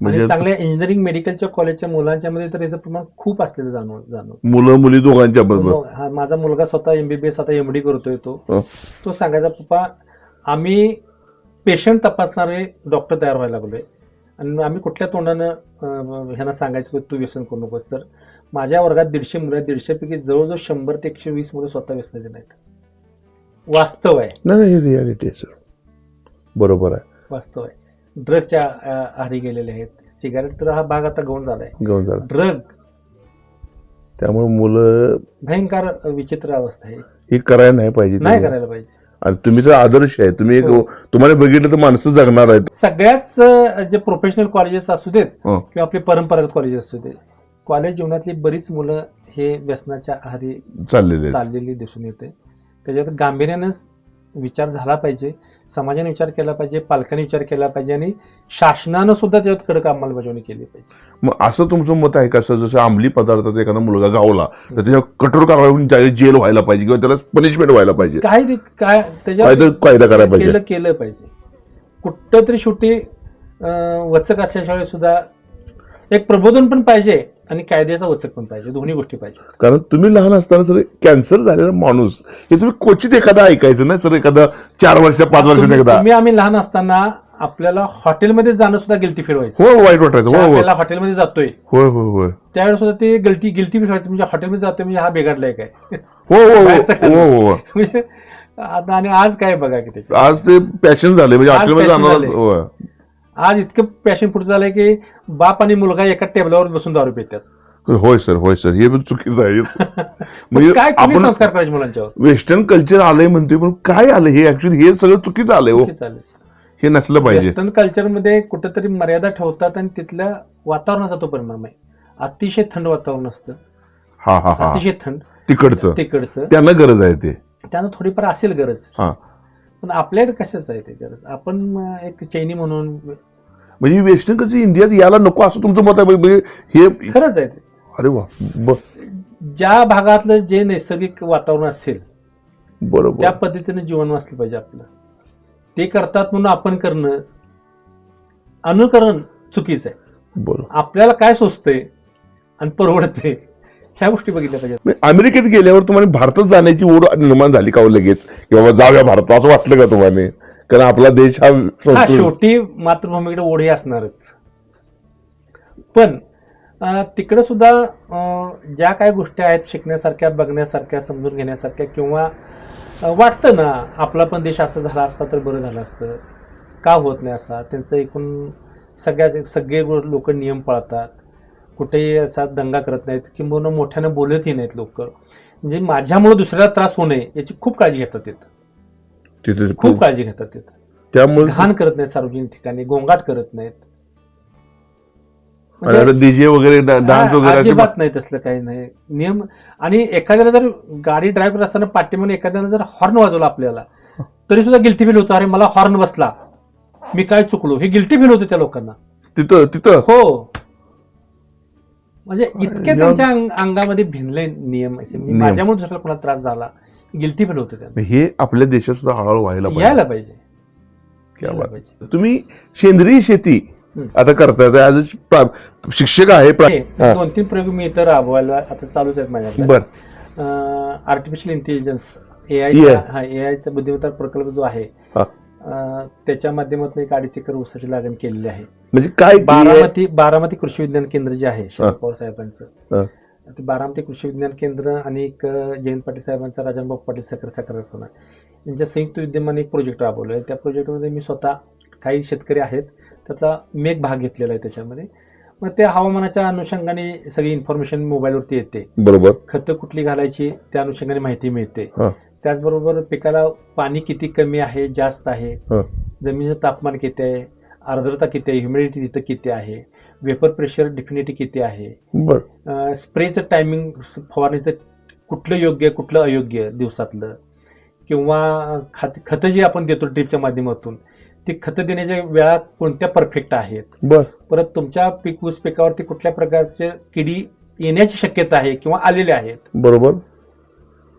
म्हणजे आणि चांगल्या इंजिनिअरिंग मेडिकलच्या कॉलेजच्या मुलांच्या मध्ये तर याचं प्रमाण खूप असलेलं जाणवत. मुलं मुली दोघांच्या बरोबर. हा, माझा मुलगा स्वतः MBBS आता MD करतोय. हं. तो सांगायचा, पप्पा आम्ही पेशंट तपासणारे डॉक्टर तयार व्हायला लागलोय आणि आम्ही कुठल्या तोंडानं ह्यांना सांगायचं की तू व्यसन करू नकोस. सर माझ्या वर्गात 150 मुलं आहेत, 150 पैकी जवळजवळ 100 ते 120 मुलं स्वतः व्यसनाचे नाहीत. वास्तव आहे. नाही, हे रियालिटी आहे सर. बरोबर आहे, वास्तव आहे. ड्रगच्या आहारी गेलेले आहेत. सिगारेट तर हा भाग आता गौण झालाय. घेऊन झालं. ड्रग त्यामुळे मुलं भयंकर विचित्र अवस्था आहे. हे करायला नाही पाहिजे. नाही करायला पाहिजे. आणि तुम्ही तर आदर्श आहे. तुम्ही एक हो. तुम्हाला बघितलं तर माणसं जगणार आहेत. सगळ्याच जे प्रोफेशनल कॉलेजेस असू देत हं. किंवा आपले परंपरागत कॉलेजेस असू देत, कॉलेज जीवनातली बरीच मुलं हे व्यसनाच्या आहारी चाललेले आहेत. चाललेली दिसून येते. त्याच्यात गांभीर्यानं विचार झाला पाहिजे, समाजाने विचार केला पाहिजे, पालकांनी विचार केला पाहिजे आणि शासनानं सुद्धा त्याच्यात कडक अंमलबजावणी केली पाहिजे. मग असं तुमचं मत आहे का सर, जसं अंमली पदार्थात एखादा मुलगा गावला तर त्याच्या कठोर कारवाई होऊन जेल व्हायला पाहिजे किंवा त्याला पनिशमेंट व्हायला पाहिजे, काय कायदा करायला पाहिजे. केलं पाहिजे. कुठं तरी शेवटी वचक असल्याशिवाय सुद्धा एक प्रबोधन पण पाहिजे आणि कायद्याचा वचक पण पाहिजे. दोन्ही गोष्टी पाहिजे. कारण तुम्ही लहान असताना सर कॅन्सर झालेला माणूस हे तुम्ही क्वचित एखादा ऐकायचं ना सर, एखादा 4 वर्ष 5 वर्षात एकदा. आम्ही लहान असताना आपल्याला हॉटेलमध्ये जाणं सुद्धा गिल्टी फील व्हायचं. हो, वाईट वाटायचं. हो हो आपल्याला हॉटेलमध्ये जातोय होय होय होय त्यावेळेस सुद्धा ते गिल्टी फील व्हायचं. म्हणजे हॉटेलमध्ये जातोय म्हणजे हा बिघडलाय काय. हो हो बाहेरचं खाणं. हो हो. म्हणजे आता आणि आज काय बघा की त्याच्यात. आज ते पॅशन झाले म्हणजे आज हॉटेलमध्ये passion जाणार. झालंय. होय. आज इतकं पॅशन पुढे झालंय की बाप आणि मुलगा एका टेबलावर बसून दारू पितात. होय सर, होय सर, हे पण चुकीचं आहे. म्हणजे काय कोणी आपण संस्कार करायचे मुलांच्यावर. वेस्टर्न कल्चर आलंय म्हणतोय, पण काय आलं हे ऍक्च्युली हे सगळं चुकीचं आलंय. हो, चालेल. हे नसलं पाहिजे. वेस्टर्न कल्चरमध्ये कुठेतरी मर्यादा ठेवतात आणि तिथल्या वातावरणाचा तो परिणाम आहे. अतिशय थंड वातावरण असतं. हा हा हा. अतिशय थंड तिकडचं त्यांना गरज आहे ते. त्यांना थोडीफार असेल गरज. हा. पण आपल्याकडे कशाच आहे ते गरज. आपण एक चैनी म्हणून म्हणजे वेस्टर्न कल्चर इंडियात यायला नको असं तुमचं मत आहे. म्हणजे हे खरंच आहे ते. अरे वा, ज्या भागातलं जे नैसर्गिक वातावरण असेल बरोबर त्या पद्धतीने जीवन वाचलं पाहिजे आपलं. ते करतात म्हणून आपण करणं, अनुकरण चुकीचं आहे. बरोबर. आपल्याला काय सोचतंय आणि परवडते ह्या गोष्टी बघितल्या पाहिजेत. अमेरिकेत गेल्यावर तुम्हाला भारतात जाण्याची ओढ निर्माण झाली का हो लगेच, की बाबा जाऊया भारतात, असं वाटलं का तुम्हाला? कारण आपला देश हा शेवटी मातृभूमीकडे ओढी असणारच. पण तिकडे सुद्धा ज्या काही गोष्टी आहेत शिकण्यासारख्या, बघण्यासारख्या, समजून घेण्यासारख्या, किंवा वाटतं ना आपला पण देश असं झाला असता तर बरं झालं असतं, का होत नाही असा. त्यांचं एकूण सगळे लोक नियम पाळतात, कुठेही असा दंगा करत नाहीत, किंवा मोठ्यानं बोलतही नाहीत लोक. म्हणजे माझ्यामुळे दुसऱ्याला त्रास होऊ नये याची खूप काळजी घेतात तिथं. खूप काळजी घेतात तिथं. त्यामुळे घाण करत नाहीत सार्वजनिक ठिकाणी, गोंगाट करत नाहीत, डीजे वगैरे डान्स वगैरे अजिबात नाही, तसलं काही नाही नियम. आणि एखाद्याला जर गाडी ड्राईव्ह करत असताना पाठीमागे एखाद्यानं जर हॉर्न वाजवला आपल्याला तरी सुद्धा गिल्टी फील होतं. अरे मला हॉर्न बसला, मी काय चुकलो, हे गिल्टी फील होतं त्या लोकांना तिथं. हो. म्हणजे इतके त्यांच्या अंगामध्ये भिनले नियम. माझ्यामुळे दुसऱ्याला कोणाला त्रास झाला, गिल्टी फील होतं त्यांना. हे आपल्या देशात सुद्धा हळूहळू यायला पाहिजे. तुम्ही सेंद्रिय शेती आता करताय, आज शिक्षक आहे. 2-3 प्रयोग मी इतर राबवायला आता चालूच आहेत माझ्याकडे. बरं. आर्टिफिशियल इंटेलिजन्स, एआयचा बुद्धिमत्ता प्रकल्प जो आहे त्याच्या माध्यमातून एक 2.5 एकर ऊसाची लागण केलेली आहे. म्हणजे काय बारामती कृषी विज्ञान केंद्र जे आहे शरद पवार साहेबांचं, ते बारामती कृषी विज्ञान केंद्र आणि एक जयंत पाटील साहेबांचा, राजनभाऊ पाटील साखर कारखाना यांच्या संयुक्त विद्यमाने एक प्रोजेक्ट राबवला आहे. त्या प्रोजेक्टमध्ये मी स्वतः, काही शेतकरी आहेत त्यातला मी एक भाग घेतलेला आहे त्याच्यामध्ये. मग त्या हवामानाच्या अनुषंगाने सगळी इन्फॉर्मेशन मोबाईलवरती येते. बरोबर. खतं कुठली घालायची त्या अनुषंगाने माहिती मिळते. त्याचबरोबर पिकाला पाणी किती कमी आहे, जास्त आहे, जमिनीचं तापमान किती आहे, आर्द्रता किती आहे, ह्युमिडिटी तिथं किती आहे, वेपर प्रेशर डिफिनिटी किती आहे, स्प्रेचं टायमिंग, फवारणीचं कुठलं योग्य कुठलं अयोग्य दिवसातलं, किंवा खतं जी आपण देतो ड्रिपच्या माध्यमातून ती खतं देण्याच्या वेळा कोणत्या परफेक्ट आहेत, बर परत तुमच्या ऊस पिकावरती कुठल्या प्रकारचे किडी येण्याची शक्यता आहे किंवा आलेल्या आहेत, बरोबर.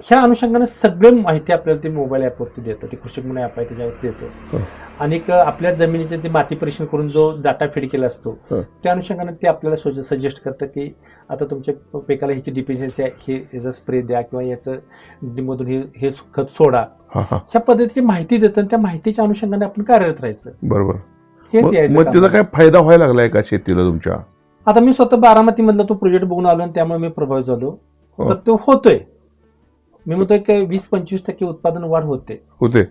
ह्या अनुषंगाने सगळं माहिती आपल्याला ते मोबाईल ॲपवरती देतं. ते कृषी म्हणून ॲप आहे त्याच्यावरती देतो. आणि आपल्या जमिनीचे ते माती परीक्षण करून जो डाटा फीड केला असतो त्या अनुषंगाने ते आपल्याला सजेस्ट करतं की आता तुमच्या पिकाला ह्याची डिफिशियन्सी आहे, हे याचा स्प्रे द्या किंवा याचं मधून हे खत सोडा. ह्या पद्धतीची माहिती देतं आणि त्या माहितीच्या अनुषंगाने आपण कार्यरत राहायचं. बरोबर. हेच यायचं मग काम. त्याचा काय फायदा व्हायला लागलाय का शेतीला तुमच्या? आता मी स्वतः बारामतीमधला तो प्रोजेक्ट बघून आलो आणि त्यामुळे मी प्रभावित झालो. तर तो होतोय, मी म्हणतोय की 20-25% उत्पादन वाढ होते.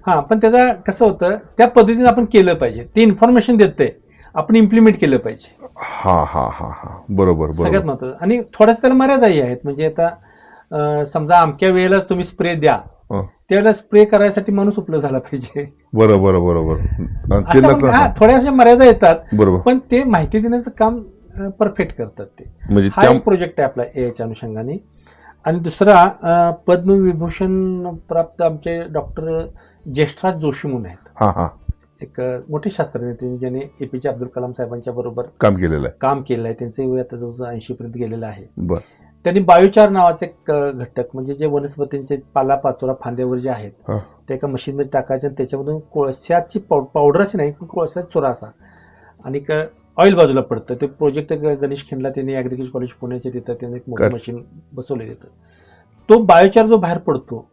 हा, पण त्याचा कसं होतं, त्या पद्धतीने आपण केलं पाहिजे. ते इन्फॉर्मेशन देते, आपण इम्प्लिमेंट केलं पाहिजे. हा हा हा हा बरोबर सगळ्यात महत्वाचं. आणि थोड्याच त्याला मर्यादाही आहेत. म्हणजे आता समजा अमक्या वेळेला तुम्ही स्प्रे द्या, त्यावेळेला स्प्रे करायसाठी माणूस उपलब्ध झाला पाहिजे. बरोबर बरोबर. थोड्याशा मर्यादा येतात, बरोबर, पण ते माहिती देण्याचं काम परफेक्ट करतात ते. म्हणजे हा एक प्रोजेक्ट आहे आपला एआयच्या अनुषंगाने. आणि दुसरा पद्मविभूषण प्राप्त आमचे डॉक्टर ज्येष्ठराज जोशी म्हणून आहेत. एक मोठे शास्त्रज्ञ ज्याने एपीजे अब्दुल कलाम साहेबांच्या बरोबर काम केलेलं आहे. त्यांचे वय आता जवळजवळ 80 पर्यंत गेलेलं आहे. त्यांनी बायोचार नावाचे एक घटक, म्हणजे जे वनस्पतींचे पाला पाचोळा फांद्यावर जे आहेत ते एका मशीनमध्ये टाकायचे आणि त्याच्यामधून कोळशाची पावडर अशी नाही, कोळशाचा चुरासा आणि ऑइल बाजूला पडतं. ते प्रोजेक्ट गणेश खिंडला त्यांनी ॲग्रिकल्चर कॉलेज पुण्याच्या तिथं त्यांनी एक मोठं मशीन बसवले देतं. तो बायोचार जो बाहेर पडतो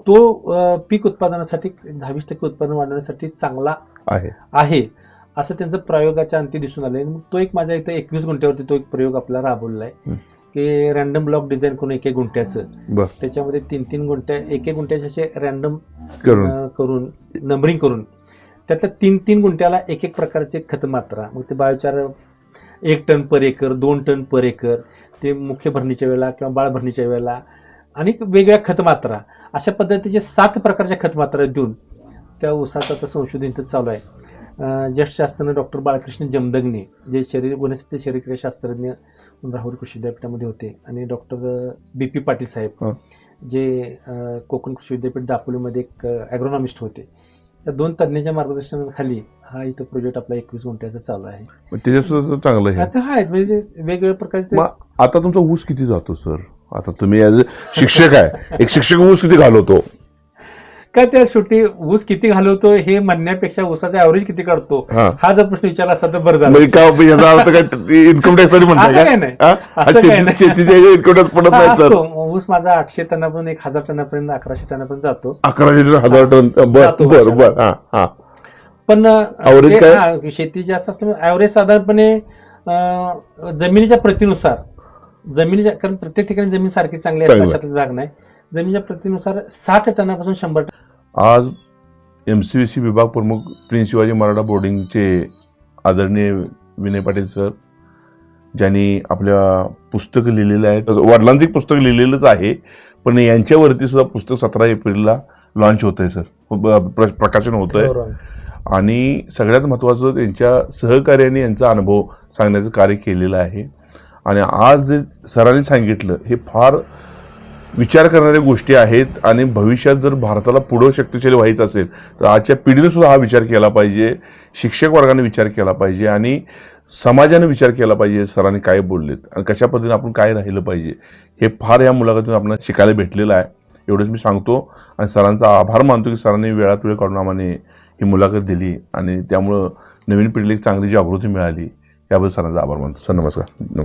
तो पीक उत्पादनासाठी 20% उत्पादन वाढवण्यासाठी चांगला आहे असं त्यांचं प्रयोगाच्या अंती दिसून आलंय. तो एक माझ्या इथं 21 गुंठ्यावरती तो एक प्रयोग आपला राबवलेला आहे की रॅन्डम ब्लॉक डिझाईन करून 1-1 गुंठ्याचं, त्याच्यामध्ये 3-3 गुंठ्या 1-1 गुंठ्याचे असे रॅन्डम करून नंबरिंग करून त्यातल्या 3-3 गुंठ्याला 1-1 प्रकारचे खत मात्रा, मग ते बायोचार 1 टन पर एकर, 2 टन पर एकर, ते मुख्य भरणीच्या वेळेला किंवा बाळ भरणीच्या वेळेला, आणि वेगळ्या खत मात्रा, अशा पद्धतीचे 7 प्रकारच्या खत मात्रा देऊन त्या ऊसाचं आता संशोधन इथं चालू आहे. ज्येष्ठ शास्त्रज्ञ डॉक्टर बाळकृष्ण जमदग्ने, जे वनस्पती शरीरक्रिया शास्त्रज्ञ राहुरी कृषी विद्यापीठामध्ये होते, आणि डॉक्टर BP पाटील साहेब, जे कोकण कृषी विद्यापीठ दापोलीमध्ये एक ॲग्रोनॉमिस्ट होते. त्या 2 तज्ञांच्या मार्गदर्शनाखाली हा इथं प्रोजेक्ट आपला 21 गुंठ्याचा चालू आहे. त्याच्यासुद्धा चांगलं आहे. आता आहे म्हणजे वेगवेगळ्या प्रकारचे. आता तुमचा ऊस किती जातो सर? आता तुम्ही ॲज अ शिक्षक आहे, एक शिक्षक ऊस किती घालवतो का? त्या शेवटी ऊस किती घालवतो हे म्हणण्यापेक्षा ऊसाचा ॲव्हरेज किती काढतो हा जर प्रश्न विचारला असता तर बरं झालं. इन्कम टॅक्स ऊस माझा 800 टनापर्यंत 1000 टनापर्यंत 1100 टनापर्यंत जातो. 11,000 टन. बरं. पण शेती जास्त असल्यामुळे ॲव्हरेज साधारणपणे जमिनीच्या प्रतीनुसार, कारण प्रत्येक ठिकाणी जमीन सारखी चांगली असते अशातच भाग नाही, जमिनीच्या प्रतीनुसार 60 टनापासून 100 टन. आज MCVC विभाग प्रमुख प्रिन्स शिवाजी मराठा बोर्डिंगचे आदरणीय विनय पाटील सर, ज्यांनी आपल्या पुस्तक लिहिलेलं आहे, वडिलांचं एक पुस्तक लिहिलेलंच आहे, पण यांच्यावरती सुद्धा पुस्तक 17 एप्रिलला लॉन्च होत आहे सर, प्रकाशन होत आहे. आणि सगळ्यात महत्त्वाचं त्यांच्या सहकार्याने यांचा अनुभव सांगण्याचं कार्य केलेलं आहे. आणि आज जे सरांनी सांगितलं हे फार विचार करणाऱ्या गोष्टी आहेत. आणि भविष्यात जर भारताला पुढं शक्तिशाली व्हायचं असेल तर आजच्या पिढीने सुद्धा हा विचार केला पाहिजे, शिक्षक वर्गाने विचार केला पाहिजे, आणि समाजाने विचार केला पाहिजे. सरांनी काय बोललेत आणि कशा पद्धतीने आपण काय राहिलं पाहिजे हे फार या मुलाखतीतून आपल्याला शिकायला भेटलेलं आहे. एवढंच मी सांगतो आणि सरांचा आभार मानतो की सरांनी वेळात वेळ काढून आम्हाला ही मुलाखत दिली आणि त्यामुळं नवीन पिढीला एक चांगली जागृती मिळाली. त्याबद्दल सरांचा आभार मानतो. सर नमस्कार. जय